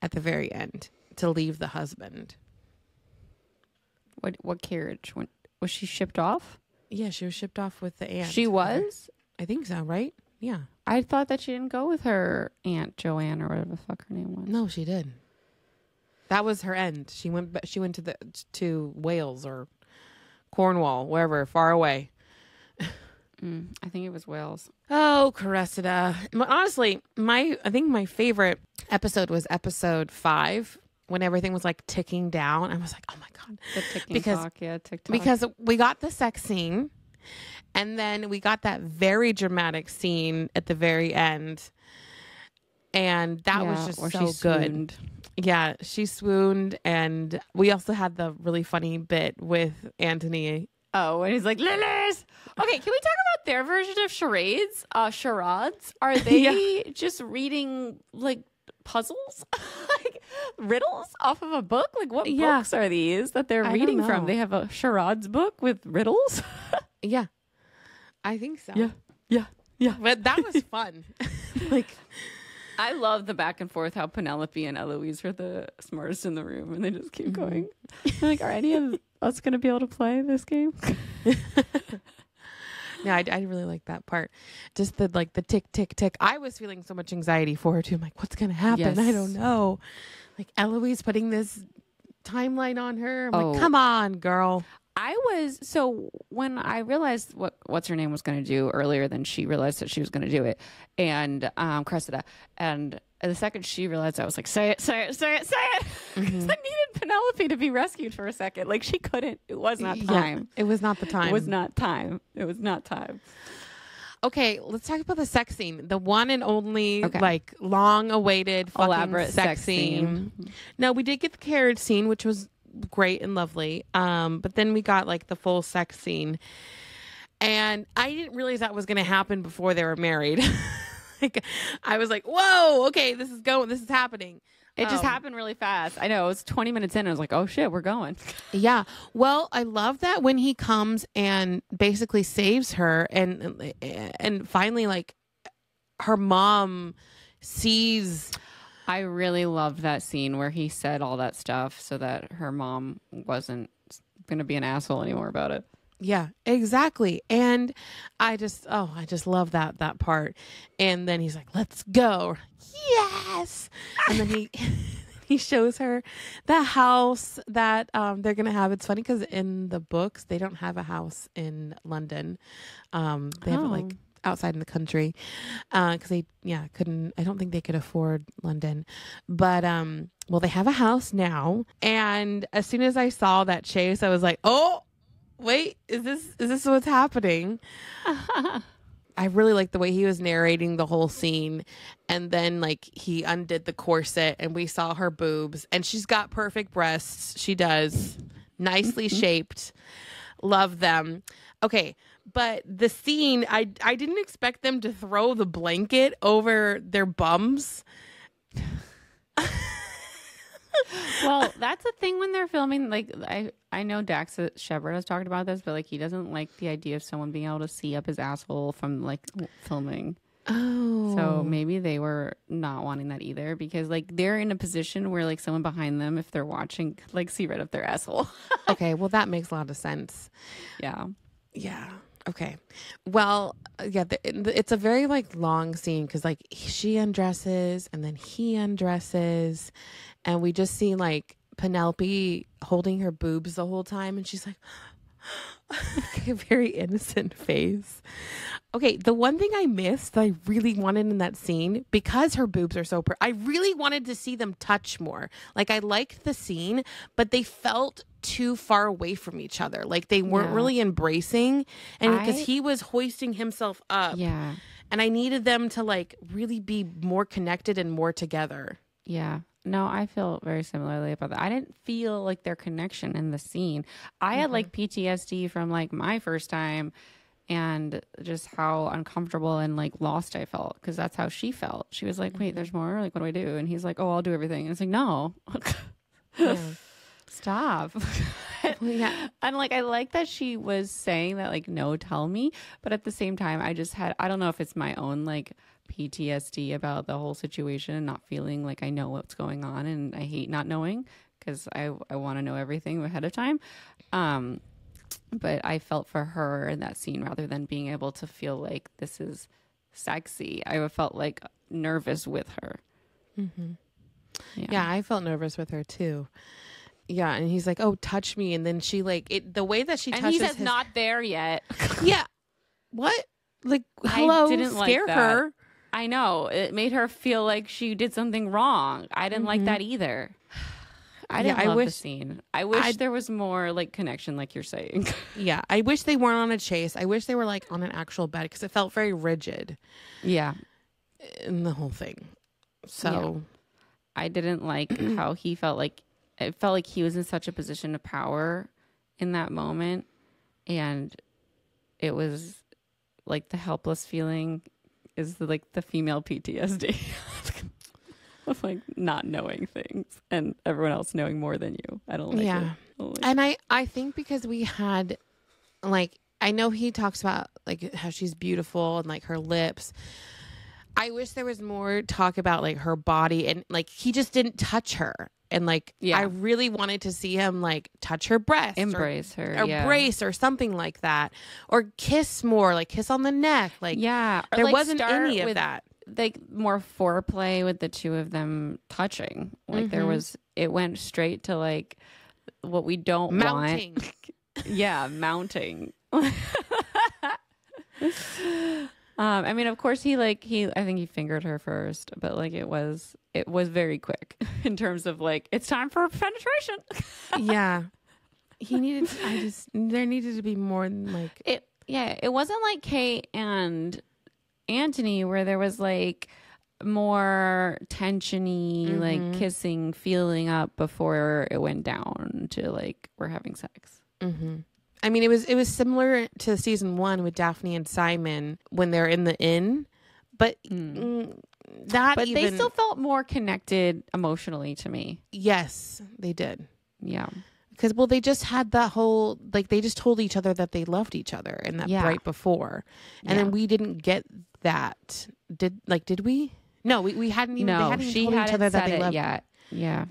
at the very end to leave the husband. What carriage? When was she shipped off? Yeah, she was shipped off with the aunt. She was? I think so, right? Yeah. I thought that she didn't go with her Aunt Joanne or whatever the fuck her name was. No, she did. That was her end. She went to Wales or Cornwall, wherever, far away. I think it was Wales. Oh, Cressida. Honestly, I think my favorite episode was episode 5, when everything was like ticking down. I was like, oh my God. The ticking clock, yeah, TikTok. Because we got the sex scene, and then we got that very dramatic scene at the very end. And that was just so good. Yeah, she swooned. And we also had the really funny bit with Anthony. Oh, and he's like, Lilies! Okay, can we talk about their version of charades? Charades? Are they just reading, like, puzzles? Like, riddles off of a book? Like, what books are these that they're reading from? They have a charades book with riddles? Yeah. I think so. Yeah. But that was fun. Like, I love the back and forth, how Penelope and Eloise are the smartest in the room, and they just keep going. I'm like, are any of us going to be able to play this game? Yeah, I really like that part. Just the tick, tick, tick. I was feeling so much anxiety for her too. I'm like, what's going to happen? Yes. I don't know. Like, Eloise putting this timeline on her. I'm like, come on, girl. So when I realized what's her name was going to do earlier than she realized that she was going to do it, and Cressida, and the second she realized, I was like, say it. Because I needed Penelope to be rescued for a second. Like, she couldn't. It was not time. Yeah, it was not the time. It was not time. Okay, let's talk about the sex scene. The one and only, like, long-awaited fucking elaborate sex scene. No, we did get the carriage scene, which was great and lovely. But then we got, like, the full sex scene. And I didn't realize that was going to happen before they were married. Like, I was like, whoa, okay, this is happening. It just happened really fast. I know, it was 20 minutes in. I was like, oh shit, we're going. Yeah. Well, I love that when he comes and basically saves her, and finally, like, her mom sees. I really loved that scene where he said all that stuff so that her mom wasn't going to be an asshole anymore about it. Yeah, exactly. And I just love that part. And then he's like, let's go. Yes. And then he shows her the house that they're going to have. It's funny because in the books, they don't have a house in London. They have it like outside in the country because they couldn't. I don't think they could afford London. But well, they have a house now. And as soon as I saw that chase, I was like, oh, wait, is this what's happening? I really liked the way he was narrating the whole scene. And then, like, he undid the corset and we saw her boobs. And she's got perfect breasts. She does. Nicely shaped. Love them. Okay, but the scene, I didn't expect them to throw the blanket over their bums. Well, that's the thing when they're filming. Like, I know Dax Shepard has talked about this, but, like, he doesn't like the idea of someone being able to see up his asshole from, like, filming. Oh. So maybe they were not wanting that either, because, like, they're in a position where, like, someone behind them, if they're watching, could, like, see right up their asshole. Okay, well, that makes a lot of sense. Yeah. Okay. Well, yeah, it's a very, like, long scene because, like, she undresses and then he undresses, and we just see, like, Penelope holding her boobs the whole time, and she's like a very innocent face. Okay, the one thing I missed that I really wanted in that scene, because her boobs are so I really wanted to see them touch more. Like, I liked the scene, but they felt too far away from each other. Like, they weren't really embracing, and because he was hoisting himself up. Yeah. And I needed them to, like, really be more connected and more together. Yeah. No, I feel very similarly about that. I didn't feel like their connection in the scene. I had, like, PTSD from, like, my first time, and just how uncomfortable and, like, lost I felt, because that's how she felt. She was like, wait, there's more? Like, what do I do? And he's like, oh, I'll do everything. And it's like, no. Stop. Yeah. And, like, I like that she was saying that, like, no, tell me. But at the same time, I don't know if it's my own, like, PTSD about the whole situation and not feeling like I know what's going on, and I hate not knowing, because I want to know everything ahead of time. But I felt for her in that scene rather than being able to feel like this is sexy. I felt like nervous with her. Yeah, I felt nervous with her too. Yeah, and he's like, "Oh, touch me," and then she like the way that she touches and he says, "Not there yet." Yeah, what? Like, hello, I didn't scare like that. her. I know it made her feel like she did something wrong. I didn't like that either. I didn't love the scene. I wish there was more like connection, like you're saying. Yeah, I wish they weren't on a chase. I wish they were like on an actual bed because it felt very rigid. Yeah, in the whole thing. So I didn't like how he felt like. It felt like he was in such a position of power in that moment, and it was like the helpless feeling is like the female PTSD of like not knowing things and everyone else knowing more than you. I don't like it. And I think because we had like, I know he talks about like how she's beautiful and like her lips. I wish there was more talk about like her body, and like he just didn't touch her. And like, I really wanted to see him like touch her breast, embrace her, or brace or something like that, or kiss more, like kiss on the neck. Like, or there like wasn't any of that. Like more foreplay with the two of them touching. Like there was, it went straight to like what we don't mounting. Want. Mounting. I mean, of course, I think he fingered her first, but like it was very quick in terms of like, it's time for penetration. He needed, there needed to be more than like it. Yeah. It wasn't like Kate and Anthony where there was like more tensiony, like kissing, feeling up before it went down to like, we're having sex. I mean, it was similar to season 1 with Daphne and Simon when they're in the inn, but they still felt more connected emotionally to me. Yes, they did. Yeah, because they just had that whole like they just told each other that they loved each other and that right before, and then we didn't get that. Did we? No, we hadn't even. No, they hadn't told each other that they loved yet. Yeah.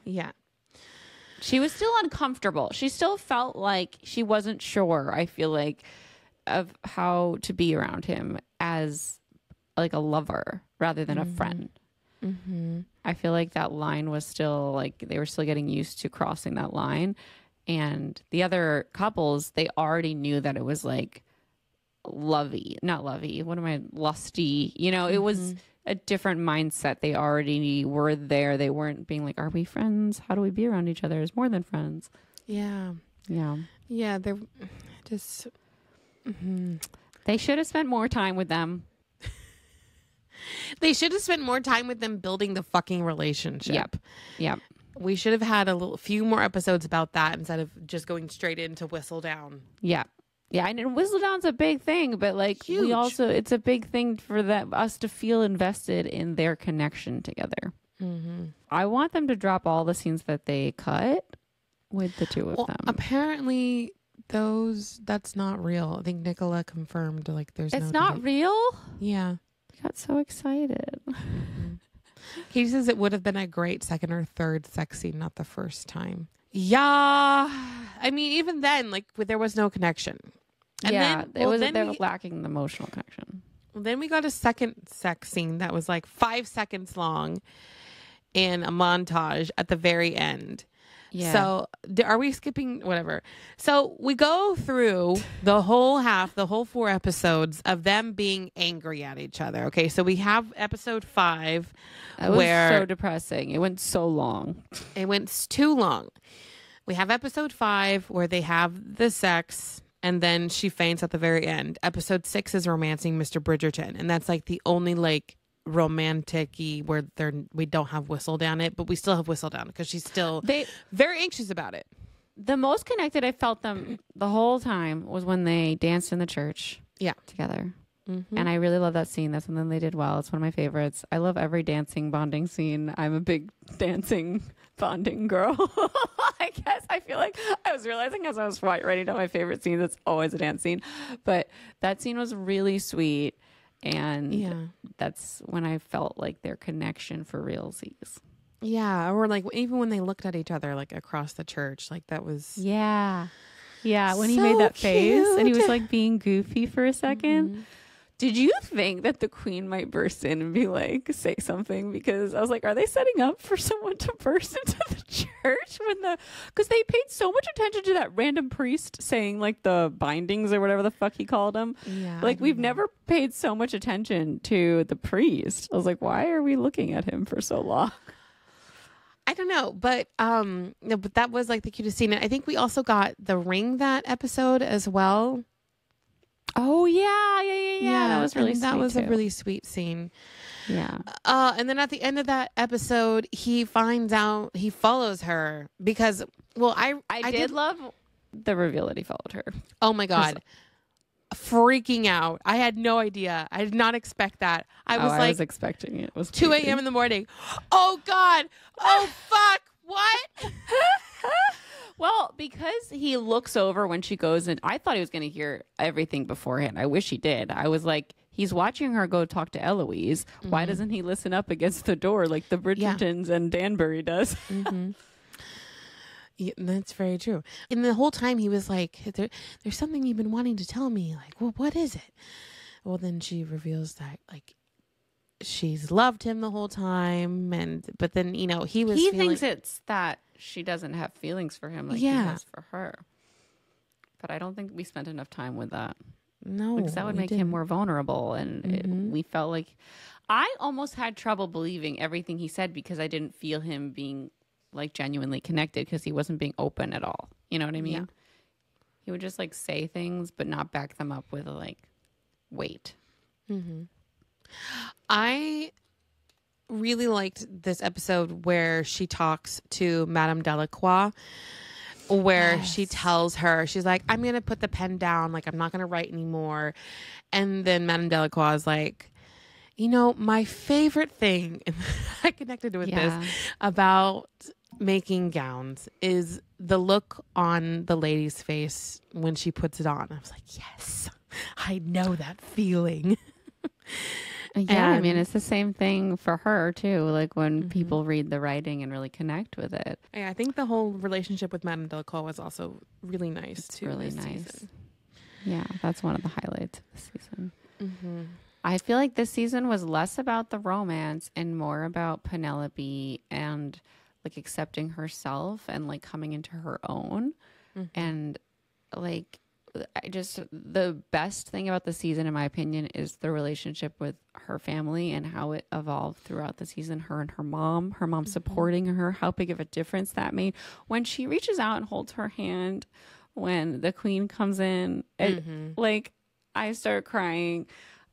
She was still uncomfortable. She still felt like she wasn't sure, I feel like, of how to be around him as like a lover rather than a friend. I feel like that line was still like they were still getting used to crossing that line. And the other couples, they already knew that it was like lusty. You know, it was a different mindset. They already were there. They weren't being like, are we friends? How do we be around each other as more than friends? Yeah. They're just they should have spent more time with them. They should have spent more time with them building the fucking relationship. Yep. We should have had a few more episodes about that instead of just going straight into Whistle Down. Yeah, and Whistle Down's a big thing, but like huge. It's a big thing for us to feel invested in their connection together. I want them to drop all the scenes that they cut with the two of them. Apparently, that's not real. I think Nicola confirmed like it's not real. Yeah, I got so excited. He says it would have been a great second or third sex scene, not the first time. Yeah, I mean, even then, like there was no connection. And they were lacking the emotional connection. Then we got a second sex scene that was like 5 seconds long in a montage at the very end. Yeah. So are we skipping whatever? So we go through the whole 4 episodes of them being angry at each other. Okay. So we have episode 5 where so depressing. It went so long. It went too long. We have episode 5 where they have the sex and then she faints at the very end. Episode 6 is romancing Mr. Bridgerton. And that's like the only like romantic-y where we don't have Whistle Down it, but we still have Whistle Down because she's still very anxious about it. The most connected I felt them the whole time was when they danced in the church together. And I really love that scene. That's something they did well. It's one of my favorites. I love every dancing bonding scene. I'm a big dancing bonding girl. I guess I feel like I was realizing as I was writing down my favorite scenes, it's always a dance scene. But that scene was really sweet. And that's when I felt like their connection for realsies. Yeah, or like even when they looked at each other like across the church, like that was Yeah. Yeah, when he so made that face and he was cute. like being goofy for a second. Did you think that the queen might burst in and be like, say something? Because I was like, are they setting up for someone to burst into the church because they paid so much attention to that random priest saying like the bindings or whatever the fuck he called them. Yeah, Like we've never paid so much attention to the priest. I was like, why are we looking at him for so long? I don't know, but no, but that was like the cutest scene. And I think we also got the ring that episode as well. Oh yeah. That was really and sweet. that was too. a really sweet scene. Yeah. And then at the end of that episode, he finds out he follows her because, well, I did love the reveal that he followed her. Oh my God. Freaking out. I had no idea. I did not expect that. I was expecting it. It was 2 a.m. in the morning. Oh God. Oh fuck. What? Well, because he looks over when she goes in, I thought he was going to hear everything beforehand. I wish he did. I was like, he's watching her go talk to Eloise. Why doesn't he listen up against the door like the Bridgertons and Danbury does? Yeah, that's very true. And the whole time he was like, there's something you've been wanting to tell me. Like, well, what is it? Well, then she reveals that like she's loved him the whole time. But then, he thinks it's that she doesn't have feelings for him like he has for her. But I don't think we spent enough time with that. No, because that would make him more vulnerable. And we felt like I almost had trouble believing everything he said because I didn't feel him being like genuinely connected because he wasn't being open at all. You know what I mean? Yeah. He would just like say things but not back them up with like weight. I really liked this episode where she talks to Madame Delacroix, where she tells her, she's like, I'm going to put the pen down. Like, I'm not going to write anymore. And then Madame Delacroix is like, my favorite thing, and I connected with this, about making gowns is the look on the lady's face when she puts it on. I was like, yes, I know that feeling. Yeah, I mean, it's the same thing for her too. Like when people read the writing and really connect with it. Yeah, I think the whole relationship with Madame Delacroix was also really nice too. Really this nice. season. Yeah, that's one of the highlights of the season. I feel like this season was less about the romance and more about Penelope and like accepting herself and like coming into her own. And like the best thing about the season, in my opinion, is the relationship with her family and how it evolved throughout the season. Her and her mom supporting her, how big of a difference that made when she reaches out and holds her hand when the queen comes in. Like I started crying.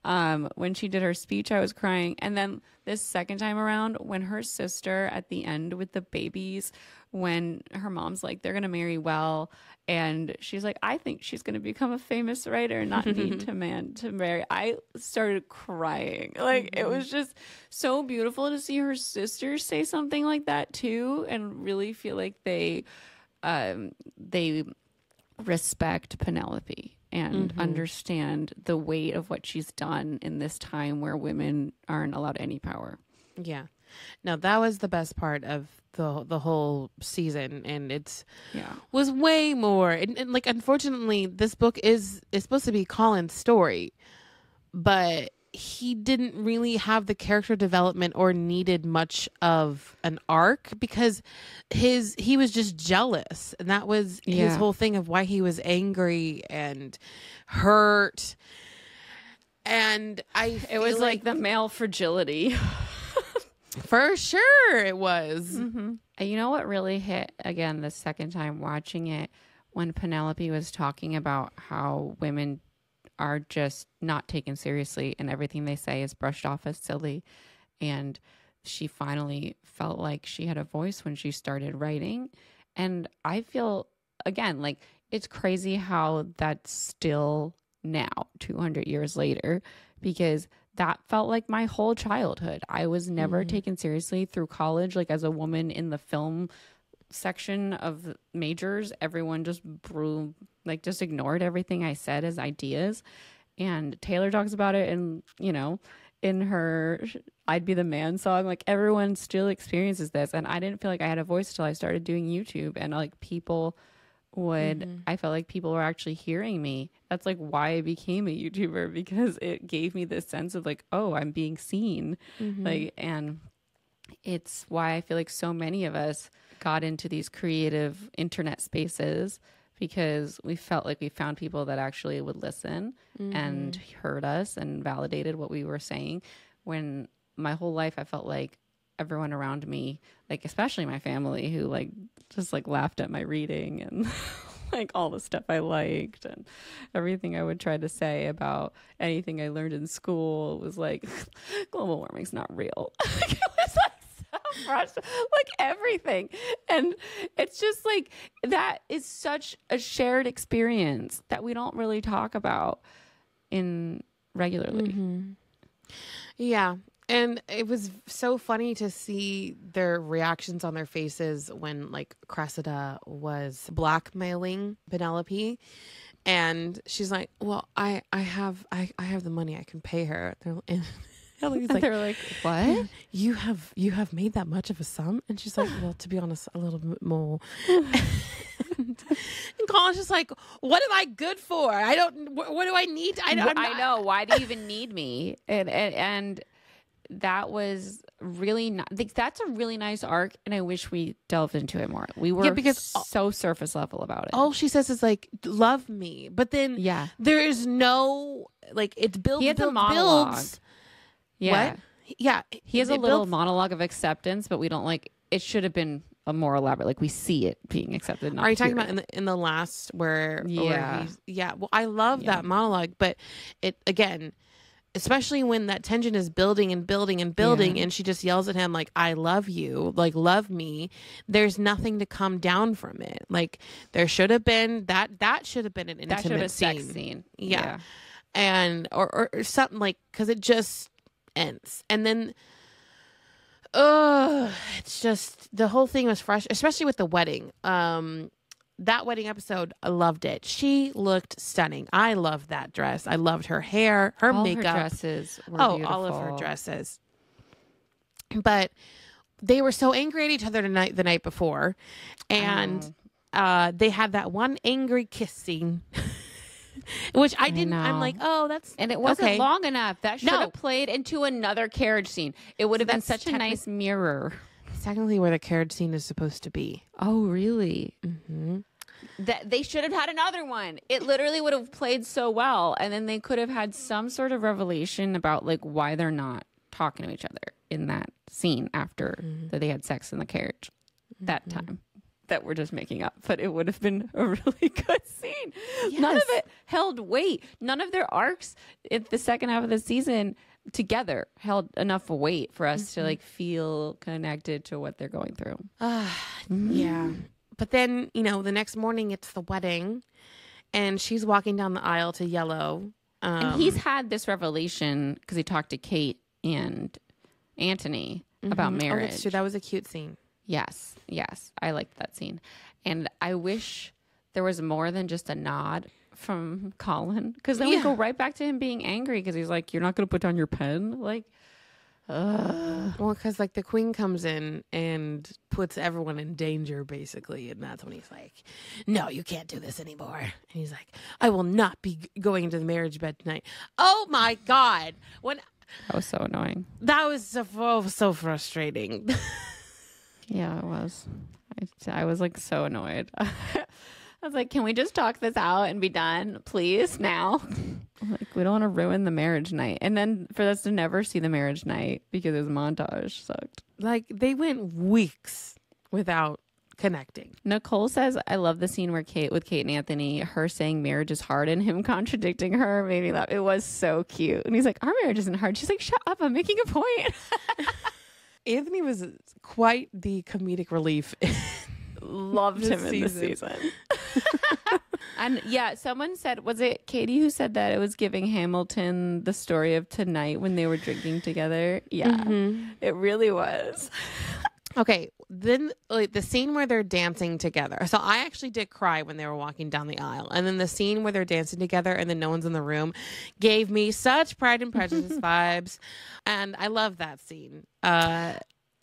When she did her speech, I was crying. And then this second time around, when her sister at the end with the babies, when her mom's like, they're going to marry well. And she's like, I think she's going to become a famous writer and not need to man to marry. I started crying. Like, it was just so beautiful to see her sister say something like that too. And really feel like they respect Penelope and understand the weight of what she's done in this time where women aren't allowed any power. Yeah. No, that was the best part of the whole season, and was way more. And like, unfortunately, this book is supposed to be Colin's story, but he didn't really have the character development or needed much of an arc because he was just jealous, and that was his whole thing of why he was angry and hurt. And it was like the male fragility. For sure it was. You know what really hit again the second time watching it, when Penelope was talking about how women are just not taken seriously and everything they say is brushed off as silly. And she finally felt like she had a voice when she started writing. And I feel, again, like it's crazy how that's still now, 200 years later, because that felt like my whole childhood. I was never taken seriously through college. Like as a woman in the film section of majors, everyone just just ignored everything I said as ideas. And Taylor talks about it in her I'd Be the Man song. Like everyone still experiences this. And I didn't feel like I had a voice till I started doing YouTube, and like people would, I felt like people were actually hearing me. That's like why I became a YouTuber, because it gave me this sense of like, oh, I'm being seen. Like, and it's why I feel like so many of us got into these creative internet spaces, because we felt like we found people that actually would listen and heard us and validated what we were saying. When my whole life I felt like everyone around me, like especially my family, who like just like laughed at my reading and like all the stuff I liked and everything I would try to say about anything I learned in school was like, global warming's not real. It was like so frustrating, like everything. And it's just like, that is such a shared experience that we don't really talk about in regularly. Yeah. And it was so funny to see their reactions on their faces when like Cressida was blackmailing Penelope, and she's like, "Well, I have the money, I can pay her." And like, they're like, "What? You have made that much of a sum?" And she's like, "Well, to be honest, a little bit more." And Colin's just like, "What am I good for? I don't. What do I need? I know. Why do you even need me?" And that was really that's a really nice arc, and I wish we delved into it more. We were so surface level about it. All she says is like, "Love me," but then there is no like, it's builds. He has a monologue. Yeah, what? Yeah, he has a little monologue of acceptance, but we don't like. It should have been a more elaborate. Like we see it being accepted. Not Are you talking about in the last where? Yeah, Well, I love that monologue, but it again. Especially when that tension is building and building and building, and she just yells at him like, "I love you," like, "Love me." There's nothing to come down from it. Like, there should have been that should have been an intimate sex scene. Yeah. And or something, like, because it just ends, and then it's just, the whole thing was fresh, especially with the wedding. That wedding episode, I loved it. She looked stunning. I loved that dress. I loved her hair, her makeup. Her dresses were beautiful. All of her dresses. But they were so angry at each other the night before. And they had that one angry kiss scene. Which I didn't. I'm like, oh, that's... And it wasn't long enough. That should have played into another carriage scene. It would have been such a nice mirror. It's technically where the carriage scene is supposed to be. Oh, really? Mm-hmm. That they should have had another one. It literally would have played so well, and then they could have had some sort of revelation about like why they're not talking to each other in that scene after that they had sex in the carriage that time that we're just making up. But it would have been a really good scene. Yes. None of it held weight. None of their arcs in the second half of the season together held enough weight for us to like feel connected to what they're going through. Yeah. But then, you know, the next morning it's the wedding, and she's walking down the aisle to Yellow. And he's had this revelation because he talked to Kate and Anthony about marriage. Oh, that's true. That was a cute scene. Yes. I liked that scene. And I wish there was more than just a nod from Colin, because then we go right back to him being angry because he's like, "You're not going to put down your pen?" Like, well, because like the queen comes in and puts everyone in danger, basically, and that's when he's like, "No, you can't do this anymore." And he's like, "I will not be going into the marriage bed tonight." Oh my God! That was so annoying. That was so frustrating. Yeah, it was. I was like so annoyed. I was like, "Can we just talk this out and be done, please, now?" Like, we don't want to ruin the marriage night. And then for us to never see the marriage night because it was a montage sucked. Like, they went weeks without connecting. Nicole says, "I love the scene where Kate and Anthony, her saying marriage is hard and him contradicting her made me laugh." It was so cute. And he's like, "Our marriage isn't hard." She's like, "Shut up, I'm making a point." Anthony was quite the comedic relief. Loved him in this season. And yeah, someone said, was it Katie who said that it was giving Hamilton the story of tonight when they were drinking together? Yeah, it really was. Okay, then like the scene where they're dancing together. So I actually did cry when they were walking down the aisle. And then the scene where they're dancing together and then no one's in the room gave me such Pride and Prejudice vibes. And I love that scene. I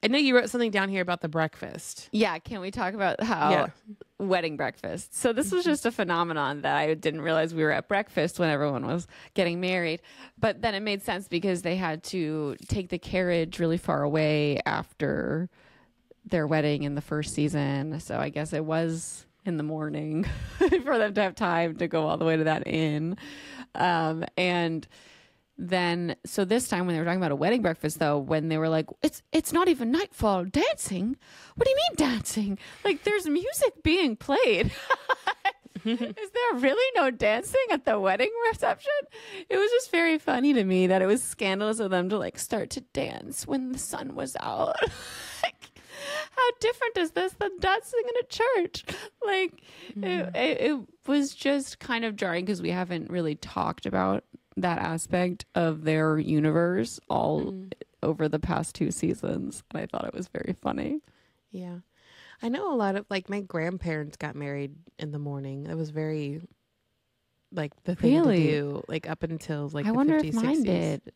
know you wrote something down here about the breakfast. Yeah, can we talk about how wedding breakfast? So this was just a phenomenon that I didn't realize we were at breakfast when everyone was getting married. But then it made sense because they had to take the carriage really far away after their wedding in the first season. So I guess it was in the morning for them to have time to go all the way to that inn. And then, so this time when they were talking about a wedding breakfast, though, when they were like, it's not even nightfall, dancing? What do you mean dancing? Like, there's music being played. Is there really no dancing at the wedding reception? It was just very funny to me that it was scandalous of them to like start to dance when the sun was out. Like, how different is this than dancing in a church? Like, it was just kind of jarring because we haven't really talked about that aspect of their universe all over the past 2 seasons. And I thought it was very funny. Yeah. I know a lot of, like, my grandparents got married in the morning. It was very, like, the thing to do, like, up until, like, I the wonder 50s, if mine 60s. did.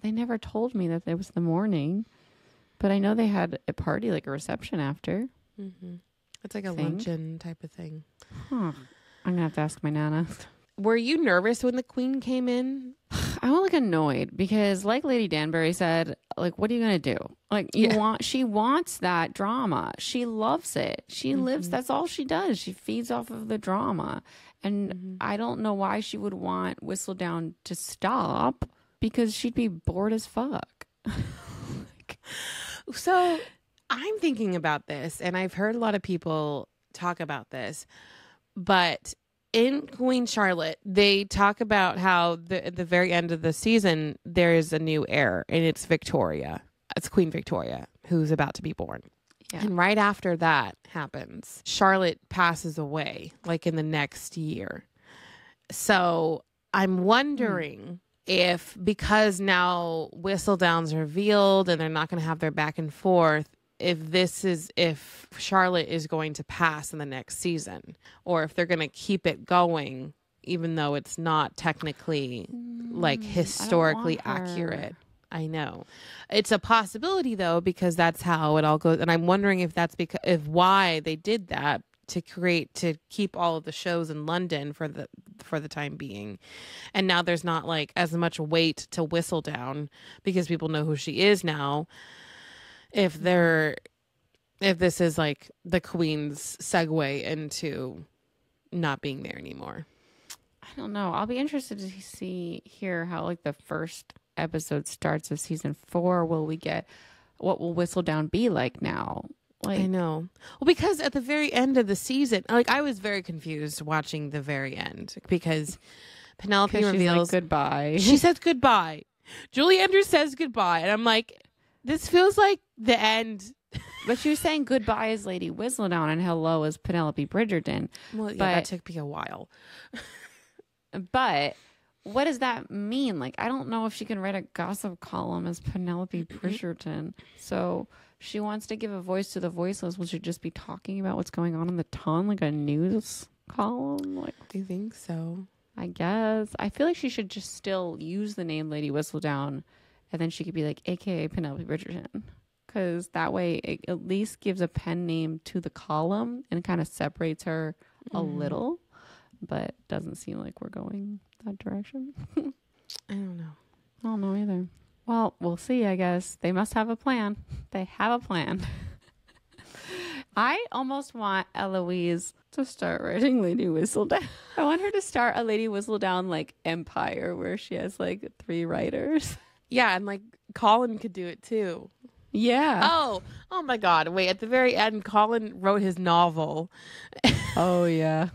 They never told me that it was the morning. But I know they had a party, like a reception after. Mm-hmm. It's like a luncheon type of thing. Huh. I'm going to have to ask my Nana. Were you nervous when the queen came in? I'm like annoyed because like Lady Danbury said, like, what are you going to do? Like she wants that drama. She loves it. She lives. That's all she does. She feeds off of the drama. And I don't know why she would want Whistledown to stop because she'd be bored as fuck. So I'm thinking about this, and I've heard a lot of people talk about this, but in Queen Charlotte, they talk about how at the very end of the season, there is a new heir, and it's Victoria. It's Queen Victoria, who's about to be born. Yeah. And right after that happens, Charlotte passes away, like in the next year. So I'm wondering if, because now Whistledown's revealed and they're not going to have their back and forth, if Charlotte is going to pass in the next season, or if they're going to keep it going, even though it's not technically like historically accurate. I know it's a possibility though, because that's how it all goes. And I'm wondering if that's why they did that to keep all of the shows in London for the time being. And now there's not like as much weight to Whistledown because people know who she is now. If this is like the Queen's segue into not being there anymore. I don't know. I'll be interested to hear how like the first episode starts of season 4. What will Whistledown be like now? Like, I know. Well, because at the very end of the season, like I was very confused watching the very end because Penelope reveals like, goodbye. She says goodbye. Julie Andrews says goodbye, and I'm like, this feels like the end. But you're saying goodbye is Lady Whistledown and hello is Penelope Bridgerton. Well, yeah, that took me a while. But what does that mean? Like, I don't know if she can write a gossip column as Penelope Bridgerton. So she wants to give a voice to the voiceless. Will she just be talking about what's going on in the town, like a news column? Like, do you think so? I guess. I feel like she should just still use the name Lady Whistledown, and then she could be like, AKA Penelope Bridgerton. Because that way it at least gives a pen name to the column and kind of separates her a little. But doesn't seem like we're going that direction. I don't know. I don't know either. Well, we'll see, I guess. They must have a plan. They have a plan. I almost want Eloise to start writing Lady Whistledown. I want her to start a Lady Whistledown like empire where she has like 3 writers. Yeah, and like Colin could do it too. Yeah. Oh my God. Wait, at the very end, Colin wrote his novel. Oh yeah.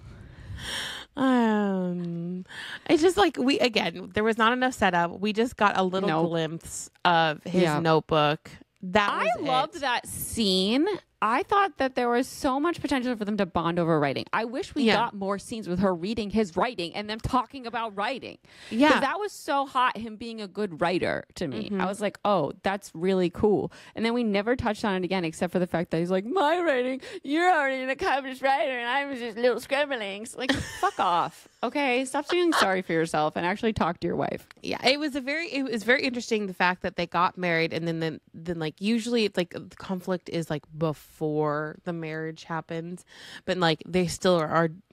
It's just like there was not enough setup. We just got a little glimpse of his notebook. I loved that scene I thought that there was so much potential for them to bond over writing. I wish we got more scenes with her reading his writing and them talking about writing. Yeah. Because that was so hot, him being a good writer to me. I was like, oh, that's really cool. And then we never touched on it again, except for the fact that he's like, my writing, you're already an accomplished writer and I was just little scribblings. Like, fuck off. Okay, stop feeling sorry for yourself and actually talk to your wife. Yeah, it was very interesting, the fact that they got married, and then like usually it's like the conflict is like before the marriage happens, but like they still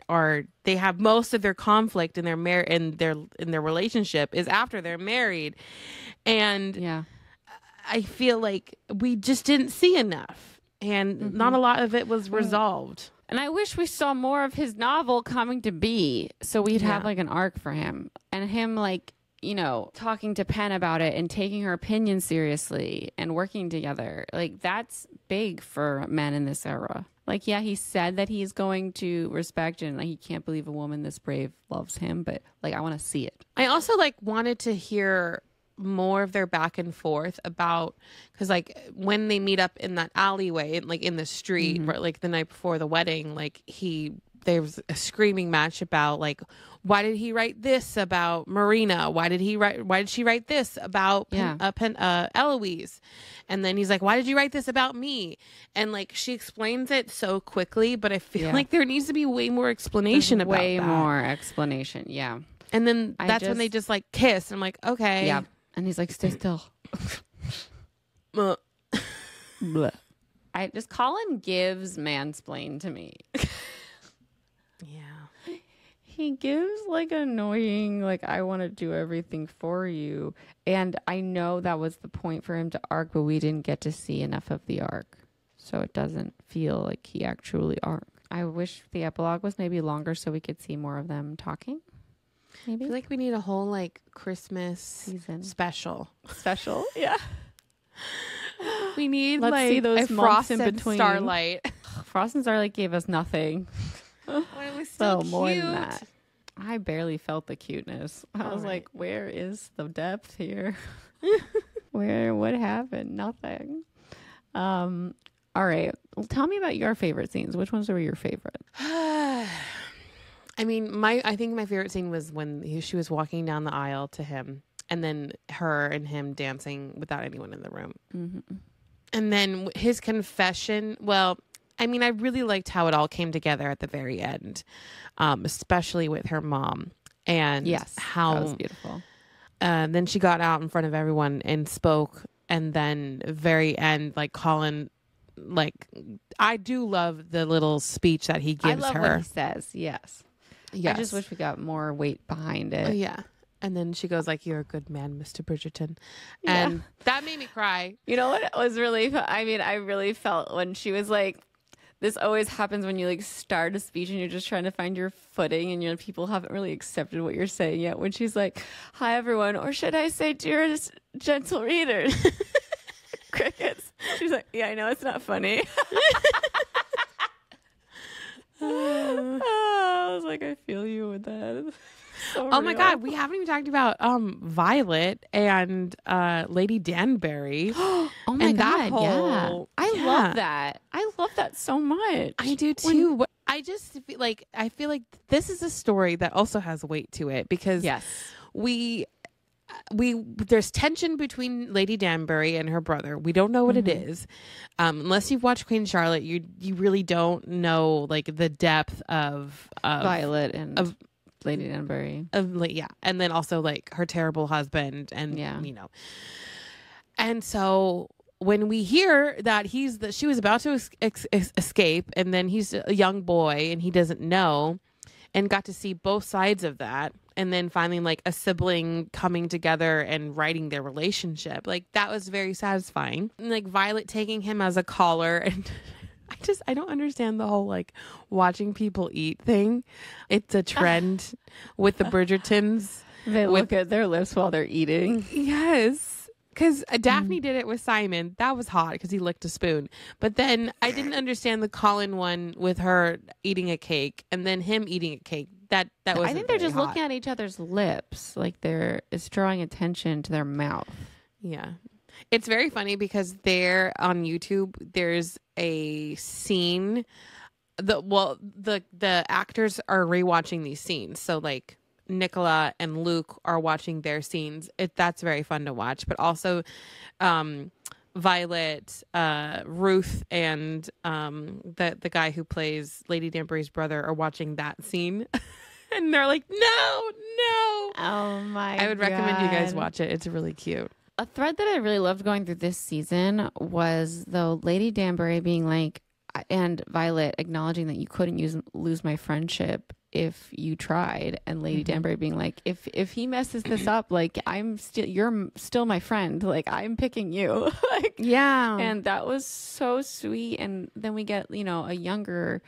are they have most of their conflict in their in their relationship is after they're married, and yeah, I feel like we just didn't see enough, and not a lot of it was resolved. And I wish we saw more of his novel coming to be, so we'd have like an arc for him, and him like, you know, talking to Penn about it and taking her opinion seriously and working together. Like, that's big for men in this era. Like, yeah, he said that he's going to respect and like, he can't believe a woman this brave loves him, but like, I want to see it. I also like wanted to hear more of their back and forth about, because like when they meet up in that alleyway, like in the street, right, like the night before the wedding, like there was a screaming match about like, why did he write this about Marina? Why did she write this about Eloise? And then he's like, why did you write this about me? And like, she explains it so quickly, but I feel like there needs to be way more explanation about that. Way more explanation. Yeah. And then that's when they just like kiss. I'm like, okay. Yeah. And he's like, stay still. Colin gives mansplain to me. Yeah. He gives like annoying, like, I want to do everything for you. And I know that was the point for him to arc, but we didn't get to see enough of the arc. So it doesn't feel like he actually arced. I wish the epilogue was maybe longer so we could see more of them talking. Maybe. I feel like we need a whole like Christmas season special. Yeah. We need Let's like see those a months Frost in and between. Starlight. Frost and Starlight gave us nothing. Well, it was so cute. More than that. I barely felt the cuteness. I was like, where is the depth here? What happened? Nothing. All right. Well, tell me about your favorite scenes. Which ones were your favorite? I mean, I think my favorite scene was when she was walking down the aisle to him, and then her and him dancing without anyone in the room. Mm-hmm. And then his confession. Well, I mean, I really liked how it all came together at the very end, especially with her mom. And how that was beautiful. Then she got out in front of everyone and spoke. And then very end, like Colin, like, I do love the little speech that he gives her. I love what he says. Yes. I just wish we got more weight behind it. Yeah. And then she goes like, you're a good man, Mr. Bridgerton. And that made me cry. You know what was really, I mean, I really felt when she was like, this always happens when you like start a speech and you're just trying to find your footing and people haven't really accepted what you're saying yet. When she's like, hi everyone, or should I say dearest gentle readers? Crickets. She's like, yeah, I know it's not funny. I was like, I feel you with that. So oh my God, we haven't even talked about Violet and Lady Danbury. Oh my God, I love that. I love that so much. I do too. I just feel like this is a story that also has weight to it, because there's tension between Lady Danbury and her brother. We don't know what it is. Unless you've watched Queen Charlotte, you really don't know like the depth of Violet and of Lady Danbury. And then also like her terrible husband, and you know. And so when we hear that she was about to escape, and then he's a young boy and he doesn't know, and got to see both sides of that. And then finally, like a sibling coming together and writing their relationship. Like, that was very satisfying. And, like, Violet taking him as a caller. And I don't understand the whole, like, watching people eat thing. It's a trend with the Bridgertons. They look at their lips while they're eating. Yes. Because Daphne did it with Simon. That was hot because he licked a spoon. But then I didn't understand the Colin one with her eating a cake and then him eating a cake. That was. I think they're just looking at each other's lips, like it's drawing attention to their mouth. Yeah, it's very funny because there on YouTube there's a scene. The actors are rewatching these scenes. So like Nicola and Luke are watching their scenes. That's very fun to watch. But also Violet, Ruth, and the guy who plays Lady Danbury's brother are watching that scene. And they're like, no. Oh my God. I would recommend you guys watch it. It's really cute. A thread that I really loved going through this season was though Lady Danbury being like, and Violet acknowledging that you couldn't lose my friendship if you tried, and Lady Danbury being like, if he messes this up, like you're still my friend, like I'm picking you. Like, yeah. And that was so sweet. And then we get, a younger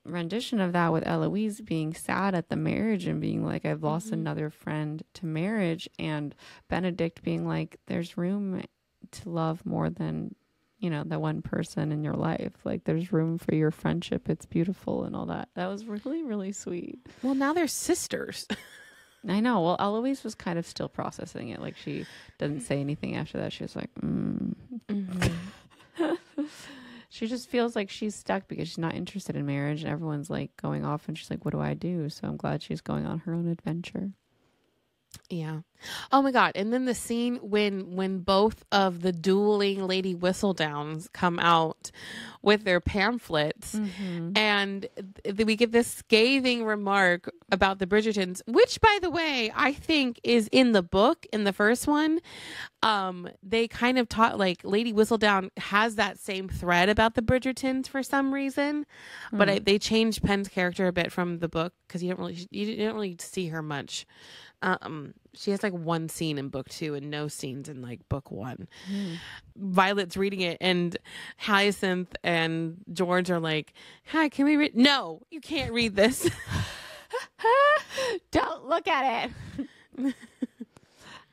rendition of that with Eloise being sad at the marriage and being like, I've lost another friend to marriage, and Benedict being like, there's room to love more than that one person in your life. Like there's room for your friendship. It's beautiful and all that. That was really, really sweet. Well, now they're sisters. I know. Well, Eloise was kind of still processing it. Like she didn't say anything after that. She was like, She just feels like she's stuck because she's not interested in marriage, and everyone's like going off, and she's like, what do I do? So I'm glad she's going on her own adventure. Yeah. Oh my God. And then the scene when both of the dueling Lady Whistledowns come out with their pamphlets, and we get this scathing remark about the Bridgertons, which, by the way, I think is in the book, in the first one. They kind of taught, like, Lady Whistledown has that same thread about the Bridgertons for some reason, but they changed Penn's character a bit from the book because you didn't really see her much. She has like one scene in book 2 and no scenes in like book 1. Violet's reading it, and Hyacinth and George are like, hi, can we read? No, you can't read this. Don't look at it.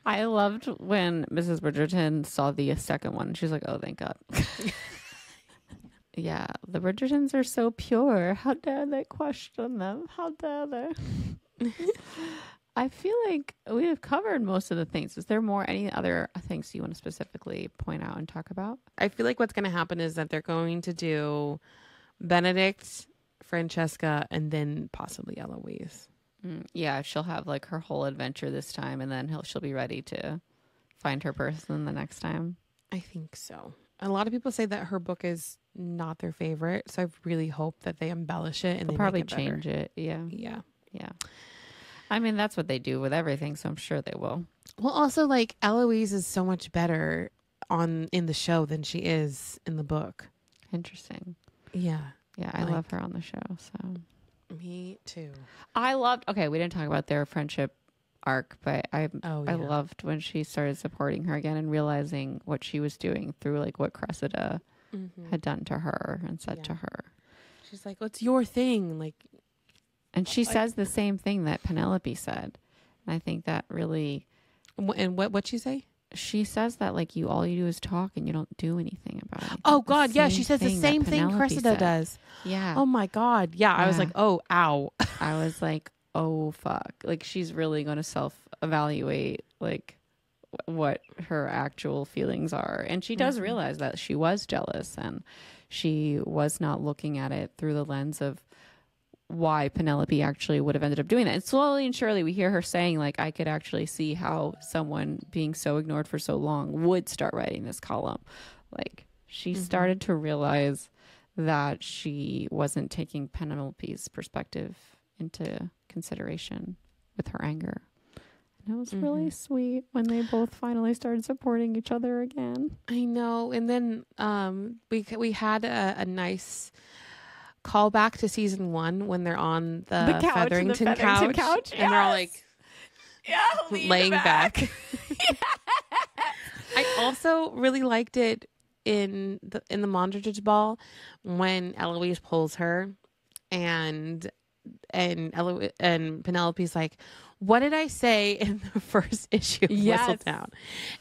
I loved when Mrs. Bridgerton saw the second one. She's like, oh, thank God. Yeah, the Bridgertons are so pure. How dare they question them? How dare they? I feel like we have covered most of the things. Is there any other things you want to specifically point out and talk about? I feel like what's going to happen is that they're going to do Benedict, Francesca, and then possibly Eloise. Yeah, she'll have like her whole adventure this time, and then she'll be ready to find her person the next time. I think so. A lot of people say that her book is not their favorite, so I really hope that they embellish it and they'll probably change it. Yeah. I mean, that's what they do with everything, so I'm sure they will. Well, also, like, Eloise is so much better in the show than she is in the book. Interesting. Yeah. Yeah, I love her on the show, so. Me too. Okay, we didn't talk about their friendship arc, but I loved when she started supporting her again and realizing what she was doing through, like, what Cressida had done to her and said to her. She's like, what's your thing? Like, and she says the same thing that Penelope said. And I think that really... And what'd she say? She says that, like, all you do is talk and you don't do anything about it. Oh, God, yeah. She says the same thing Cressida does. Yeah. Oh, my God. Yeah. I was like, oh, ow. I was like, oh, fuck. Like, she's really going to self-evaluate, like, what her actual feelings are. And she does realize that she was jealous and she was not looking at it through the lens of why Penelope actually would have ended up doing that. And slowly and surely we hear her saying, like, I could actually see how someone being so ignored for so long would start writing this column. Like, she started to realize that she wasn't taking Penelope's perspective into consideration with her anger. And it was really sweet when they both finally started supporting each other again. I know. And then we had a nice call back to season 1 when they're on the couch, Featherington couch. Yes. And they're all like, laying back. I also really liked it in the Mondridge ball when Eloise pulls her and Penelope's like, what did I say in the first issue of Whistledown?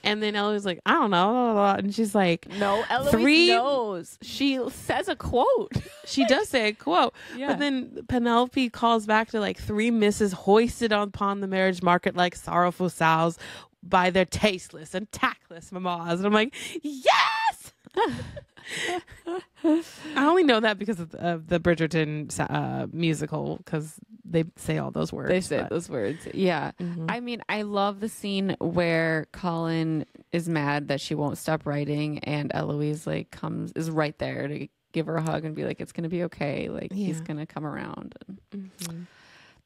And then Eloise's like, I don't know. Blah, blah, blah. And she's like, no, Eloise knows. She says a quote. She does say a quote. Yeah. But then Penelope calls back to like 3 misses hoisted upon the marriage market like sorrowful sows by their tasteless and tactless mammas. And I'm like, yes! I only know that because of the Bridgerton musical, because they say all those words. They say those words. Yeah. I mean, I love the scene where Colin is mad that she won't stop writing, and Eloise like is right there to give her a hug and be like, it's going to be okay. Like, he's going to come around. And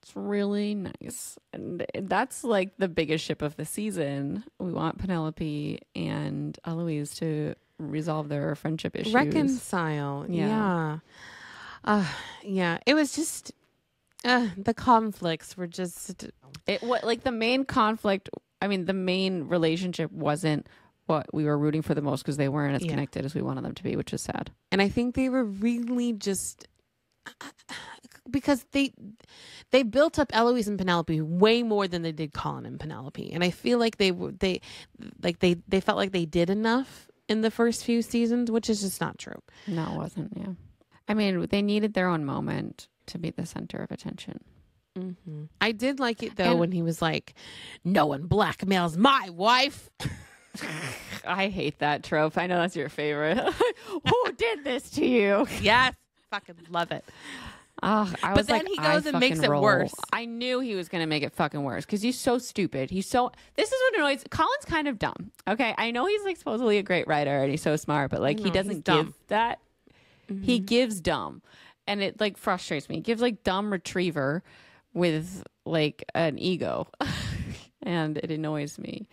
it's really nice. And that's like the biggest ship of the season. We want Penelope and Eloise to resolve their friendship issues. Reconcile. Yeah. Yeah. It was just, the conflicts were just. Like the main conflict, I mean, the main relationship wasn't what we were rooting for the most, because they weren't as connected as we wanted them to be, which is sad. And I think they were really just, because they built up Eloise and Penelope way more than they did Colin and Penelope. And I feel like they felt like they did enough in the first few seasons, which is just not true. No, it wasn't. Yeah. I mean, they needed their own moment to be the center of attention. I did like it though, when he was like, no one blackmails my wife. I hate that trope. I know that's your favorite. Who did this to you? Yes. Fucking love it. But then he goes and makes it worse. I knew he was going to make it fucking worse, because he's so stupid. This is what annoys. Colin's kind of dumb. Okay. I know he's like supposedly a great writer and he's so smart, but like he doesn't give that. He gives dumb, and it like frustrates me. He gives like dumb retriever with like an ego and it annoys me.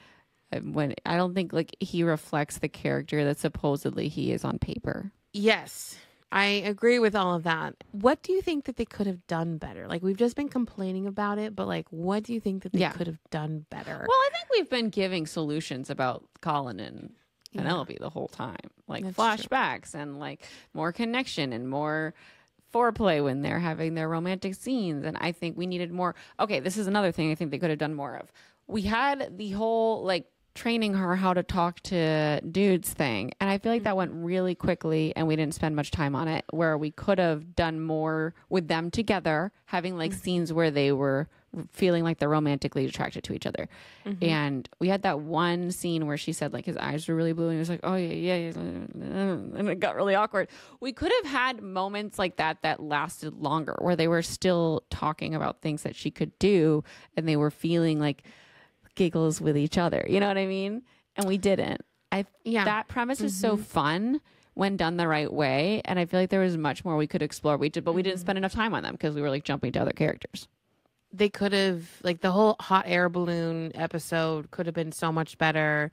When I don't think like he reflects the character that supposedly he is on paper. Yes, I agree with all of that. What do you think that they could have done better? Like, we've just been complaining about it, but like, what do you think that they could have done better? Well, I think we've been giving solutions about Colin and Penelope the whole time, like that's flashbacks and like more connection and more foreplay when they're having their romantic scenes. And I think we needed more. Okay, this is another thing I think they could have done more of. We had the whole like training her how to talk to dudes thing, and I feel like that went really quickly and we didn't spend much time on it, where we could have done more with them together, having like scenes where they were feeling like they're romantically attracted to each other. And we had that one scene where she said like his eyes were really blue and he was like, oh yeah, and it got really awkward. We could have had moments like that lasted longer, where they were still talking about things that she could do and they were feeling like giggles with each other, you know what I mean? And we didn't. That premise is so fun when done the right way, and I feel like there was much more we could explore. But we didn't spend enough time on them because we were like jumping to other characters. They could have, like, the whole hot air balloon episode could have been so much better,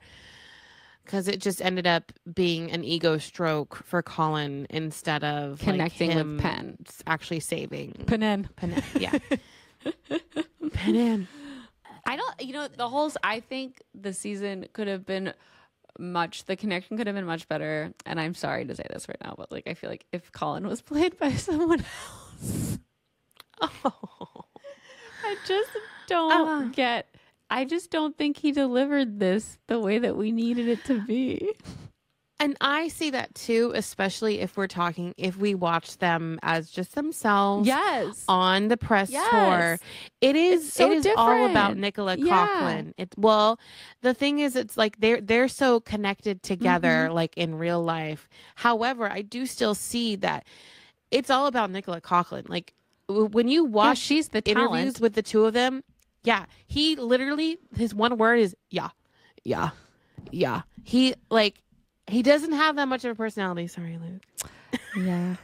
because it just ended up being an ego stroke for Colin instead of connecting like, him with Penn, actually saving Penn. Yeah. Penn. I think the season could have been the connection could have been much better. And I'm sorry to say this right now, but like, I feel like if Colin was played by someone else, I just don't think he delivered this the way that we needed it to be. And I see that too, especially if we watch them as just themselves. Yes. On the press tour. It is all about Nicola Coughlan. The thing is, it's like they're so connected together, like in real life. However, I do still see that it's all about Nicola Coughlan. Like when you watch she's the interviews talent with the two of them, he literally, his one word is yeah. He doesn't have that much of a personality. Sorry, Luke. Yeah.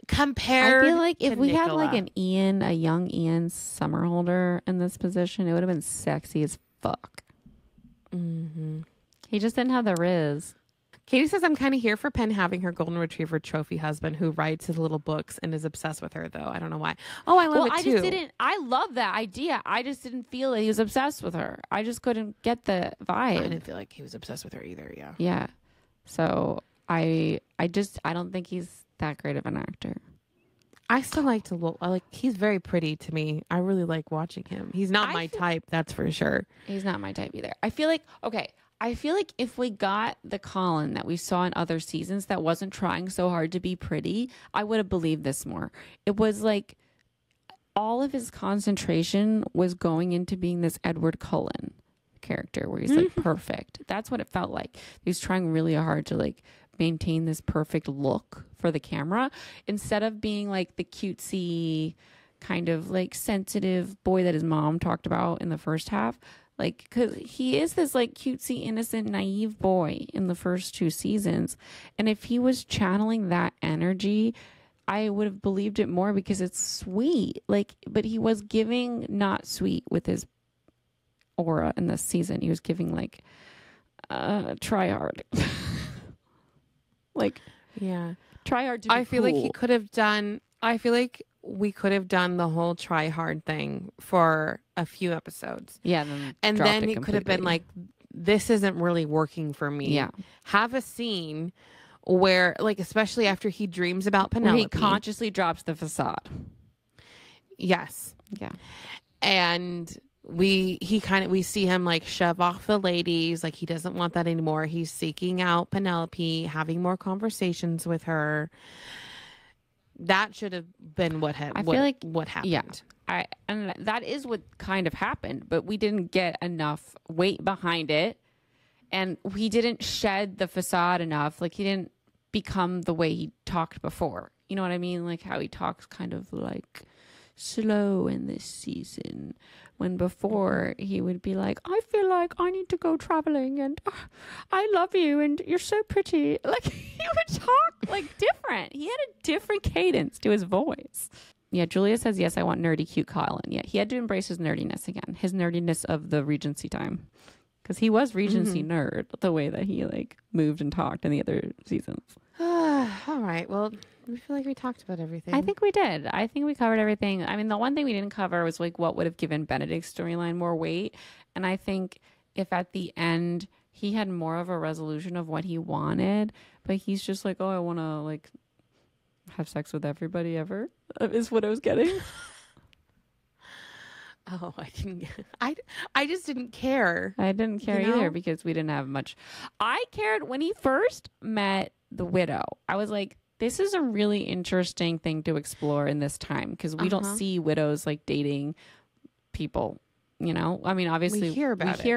Compared, I feel like if we Nicola. had like a young Ian Somerhalder in this position, it would have been sexy as fuck. He just didn't have the riz. Katie says, I'm kind of here for Penn having her golden retriever trophy husband who writes his little books and is obsessed with her, though. I don't know why. Oh, I love it too. I love that idea. I just didn't feel that he was obsessed with her. I just couldn't get the vibe. I didn't feel like he was obsessed with her either. Yeah. Yeah. So I don't think he's that great of an actor. I still he's very pretty to me. I really like watching him. He's not my type, that's for sure. He's not my type either. I feel like if we got the Colin that we saw in other seasons that wasn't trying so hard to be pretty, I would have believed this more. It was like all of his concentration was going into being this Edward Cullen character where he's like perfect. That's what it felt like. He's trying really hard to like maintain this perfect look for the camera instead of being like the cutesy kind of like sensitive boy that his mom talked about in the first half. Like, because he is this like cutesy, innocent, naive boy in the first 2 seasons. And if he was channeling that energy, I would have believed it more because it's sweet. Like, but he was giving not sweet with his aura in this season. He was giving like try hard. Like, yeah, try hard to be I feel like cool. he could have done. I feel like we could have done the whole try hard thing for a few episodes. Yeah, and then he could have been like, this isn't really working for me. Yeah. Have a scene where, like, especially after he dreams about where Penelope. he consciously drops the facade. Yes. Yeah. And we see him like shove off the ladies. Like, he doesn't want that anymore. He's seeking out Penelope, having more conversations with her. That should have been what happened. Yeah. And that is what kind of happened, but we didn't get enough weight behind it. And he didn't shed the facade enough. Like, he didn't become the way he talked before. You know what I mean? Like how he talks kind of like slow in this season. When before he would be like, I feel like I need to go traveling and I love you and you're so pretty. Like, he would talk like different. He had a different cadence to his voice. Yeah, Julia says, yes, I want nerdy, cute Colin. Yeah, he had to embrace his nerdiness again. His nerdiness of the Regency time. Because he was Regency nerd, the way that he like moved and talked in the other seasons. All right. Well, I feel like we talked about everything. I think we did. I think we covered everything. I mean, the one thing we didn't cover was like what would have given Benedict's storyline more weight. And I think if at the end he had more of a resolution of what he wanted, but he's just like, oh, I want to like have sex with everybody ever, is what I was getting. Oh, I just didn't care. I didn't care either because we didn't have much. I cared when he first met the widow. I was like, this is a really interesting thing to explore in this time because we don't see widows like dating people, you know? I mean, obviously we hear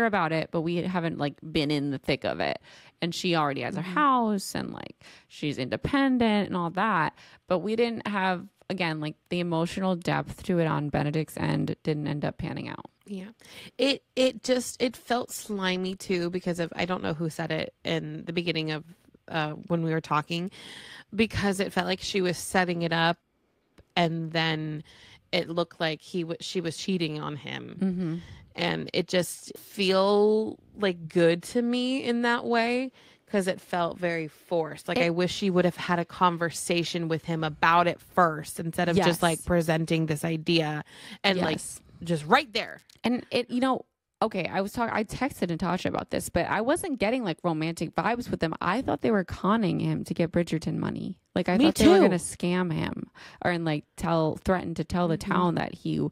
about it, but we haven't like been in the thick of it. And she already has her house and like she's independent and all that. But we didn't have, again, like the emotional depth to it on Benedict's end didn't end up panning out. Yeah. It felt slimy too because of, I don't know who said it in the beginning of when we were talking, because it felt like she was setting it up and then it looked like she was cheating on him. And it just feel like good to me in that way because it felt very forced. Like I wish she would have had a conversation with him about it first instead of just like presenting this idea and like just right there. And it, you know, okay, I texted Natasha about this, but I wasn't getting like romantic vibes with them. I thought they were conning him to get Bridgerton money. Like I thought they were going to scam him and like threaten to tell the town that he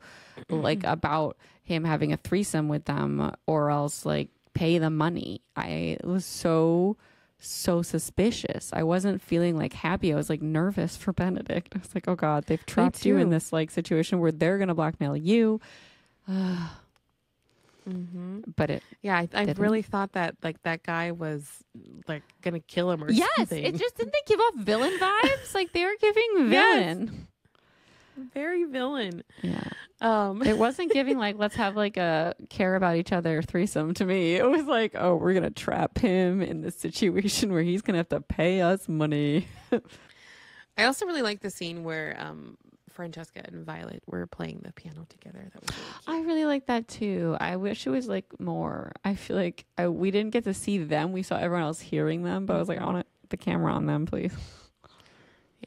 like about him having a threesome with them or else like pay the money. I was so suspicious. I wasn't feeling like happy. I was like nervous for Benedict. I was like, oh God, they've trapped you in this like situation where they're going to blackmail you. But I really thought that like that guy was like gonna kill him or something. It just didn't they give off villain vibes? Like they were giving villain. Very villain. Yeah. It wasn't giving like let's have like a care about each other threesome to me. It was like, oh, we're gonna trap him in this situation where he's gonna have to pay us money. I also really like the scene where Francesca and Violet were playing the piano together. That was really cute. I really like that too. I wish it was like more. I feel like we didn't get to see them. We saw everyone else hearing them, but I was like, I want the camera on them, please.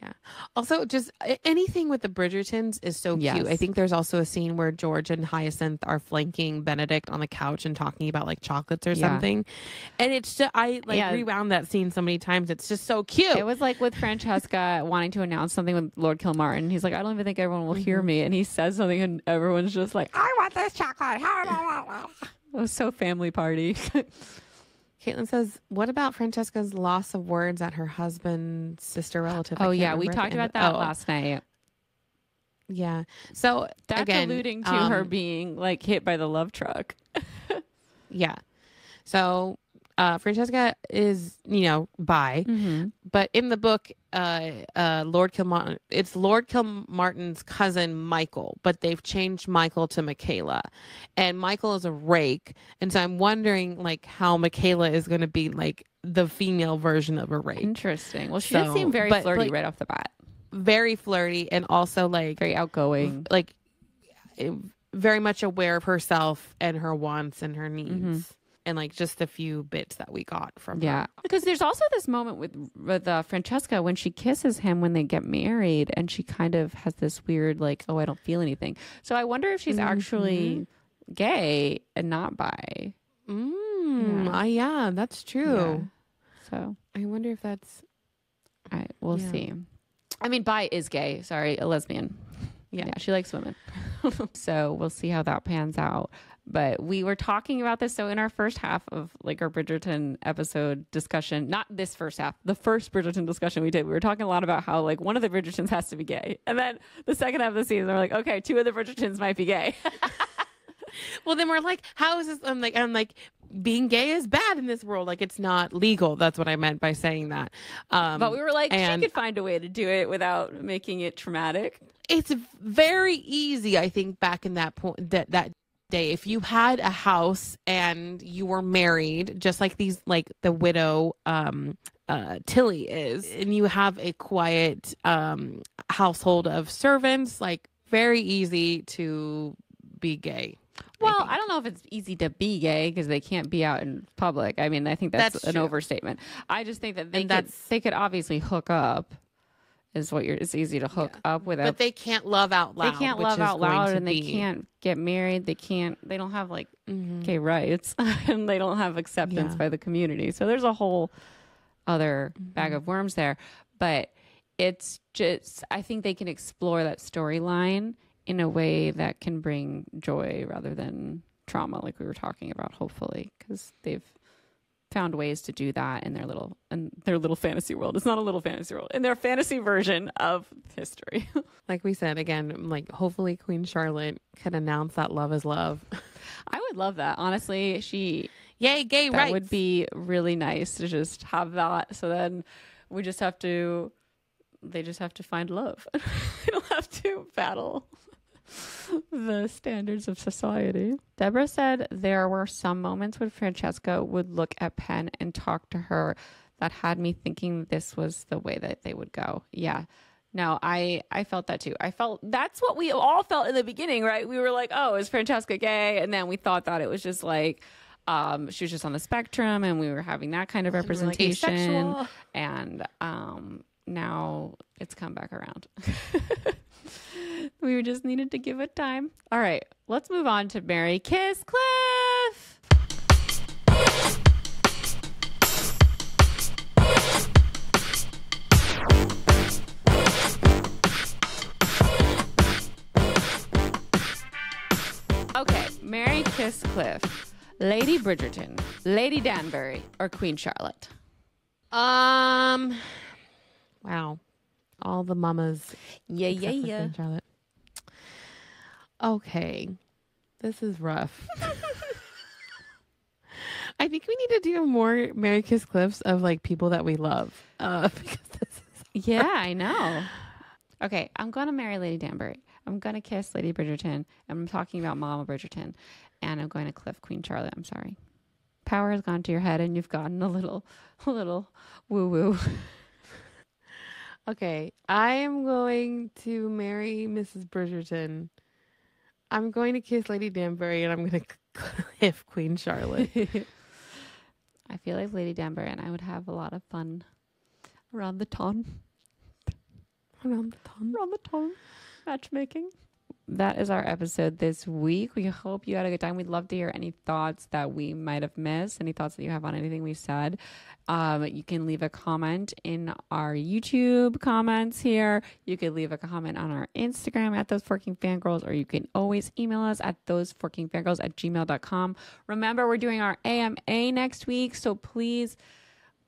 Yeah. Also, just anything with the Bridgertons is so cute. I think there's also a scene where George and Hyacinth are flanking Benedict on the couch and talking about like chocolates or something. And it's just, I rewound that scene so many times. It's just so cute. It was like with Francesca wanting to announce something with Lord Kilmartin. He's like, I don't even think everyone will hear me. And he says something and everyone's just like, I want this chocolate. It was so family party. Caitlin says, what about Francesca's loss of words at her husband's sister relative? Oh, yeah. We talked about that last night. Yeah. So that's again, alluding to her being like hit by the love truck. Yeah. So Francesca is, bi, but in the book, Lord Kilmartin, it's Lord Kilmartin's cousin Michael, but they've changed Michael to Michaela, and Michael is a rake, and so I'm wondering like how Michaela is going to be like the female version of a rake. Interesting. Well, she did seem very flirty right off the bat. Very flirty, and also like very outgoing, like very much aware of herself and her wants and her needs. And like just a few bits that we got from her. Because there's also this moment with Francesca when she kisses him when they get married, and she kind of has this weird like, oh, I don't feel anything. So I wonder if she's actually gay and not bi. Yeah, that's true. Yeah. So I wonder if that's. We'll see. I mean, bi is gay. Sorry, a lesbian. Yeah, she likes women. So we'll see how that pans out. But we were talking about this. So in our first half of like our Bridgerton episode discussion, not this first half, the first Bridgerton discussion we did, we were talking a lot about how like one of the Bridgertons has to be gay. And then the second half of the season, we're like, okay, two of the Bridgertons might be gay. Well, then we're like, how is this? I'm like, being gay is bad in this world. Like, it's not legal. That's what I meant by saying that. But we were like, she could find a way to do it without making it traumatic. It's very easy, I think, back in that point, that day, if you had a house and you were married, just like these, like the widow Tilly is, and you have a quiet household of servants, like very easy to be gay. Well, I don't know if it's easy to be gay because they can't be out in public. I mean, I think that's an overstatement. I just think that they could obviously hook up. It's easy to hook up without. But they can't love out loud. They can't love out loud, and they can't get married. They don't have like gay rights, and they don't have acceptance by the community. So there's a whole other bag of worms there. But it's just, I think they can explore that storyline in a way that can bring joy rather than trauma, like we were talking about, hopefully, because they've found ways to do that in their little fantasy world. It's not a little fantasy world, in their fantasy version of history. Like we said, again, like hopefully Queen Charlotte can announce that love is love. I would love that. Honestly, yay, gay rights. That would be really nice to just have that. So then they just have to find love. They don't have to battle the standards of society. Deborah said there were some moments when Francesca would look at Penn and talk to her that had me thinking this was the way that they would go. Yeah. No, I felt that too. I felt that's what we all felt in the beginning, right? We were like, oh, is Francesca gay? And then we thought that it was just like she was just on the spectrum, and we were having that kind of representation. Like and now it's come back around. We just needed to give it time. All right, let's move on to Mary Kiss Cliff. Okay, Mary Kiss Cliff, Lady Bridgerton, Lady Danbury, or Queen Charlotte? Wow. All the mamas. Yeah. Queen Charlotte. Okay. This is rough. I think we need to do more Mary Kiss Cliffs of like people that we love. Because this is hard. I know. Okay, I'm going to marry Lady Danbury. I'm going to kiss Lady Bridgerton. I'm talking about Mama Bridgerton. And I'm going to cliff Queen Charlotte. I'm sorry. Power has gone to your head and you've gotten a little woo-woo. Okay, I am going to marry Mrs. Bridgerton. I'm going to kiss Lady Danbury, and I'm going to cliff Queen Charlotte. I feel like Lady Danbury and I would have a lot of fun around the ton. Around the ton. Matchmaking. That is our episode this week. We hope you had a good time. We'd love to hear any thoughts that we might have missed, any thoughts that you have on anything we said. You can leave a comment in our YouTube comments here. You can leave a comment on our Instagram at Those Forking Fangirls, or you can always email us at thoseforkingfangirls@gmail.com. Remember, we're doing our AMA next week, so please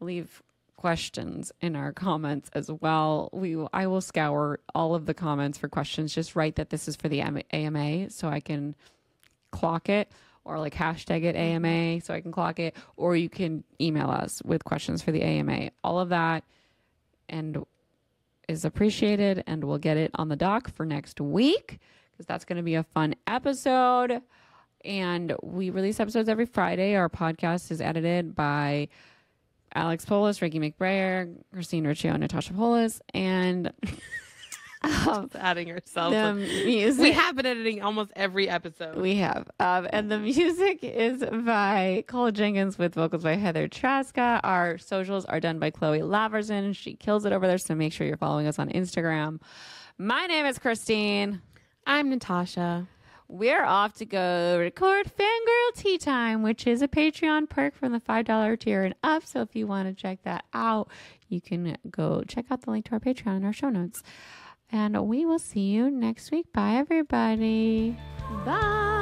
leave questions in our comments as well. I will scour all of the comments for questions. Just write that this is for the AMA so I can clock it. or like hashtag it AMA so I can clock it, or you can email us with questions for the AMA. All of that and is appreciated, and we'll get it on the dock for next week because that's going to be a fun episode. And we release episodes every Friday. Our podcast is edited by Alex Polis, Ricky McBrayer, Christine Riccio Natasha Polis, and adding ourselves. Music. We have been editing almost every episode. We have. And the music is by Cole Jenkins with vocals by Heather Traska. Our socials are done by Chloe Laverson. She kills it over there, so make sure you're following us on Instagram. My name is Christine. I'm Natasha. We're off to go record Fangirl Tea Time, which is a Patreon perk from the $5 tier and up. So if you want to check that out, you can go check out the link to our Patreon in our show notes. And we will see you next week. Bye, everybody. Bye.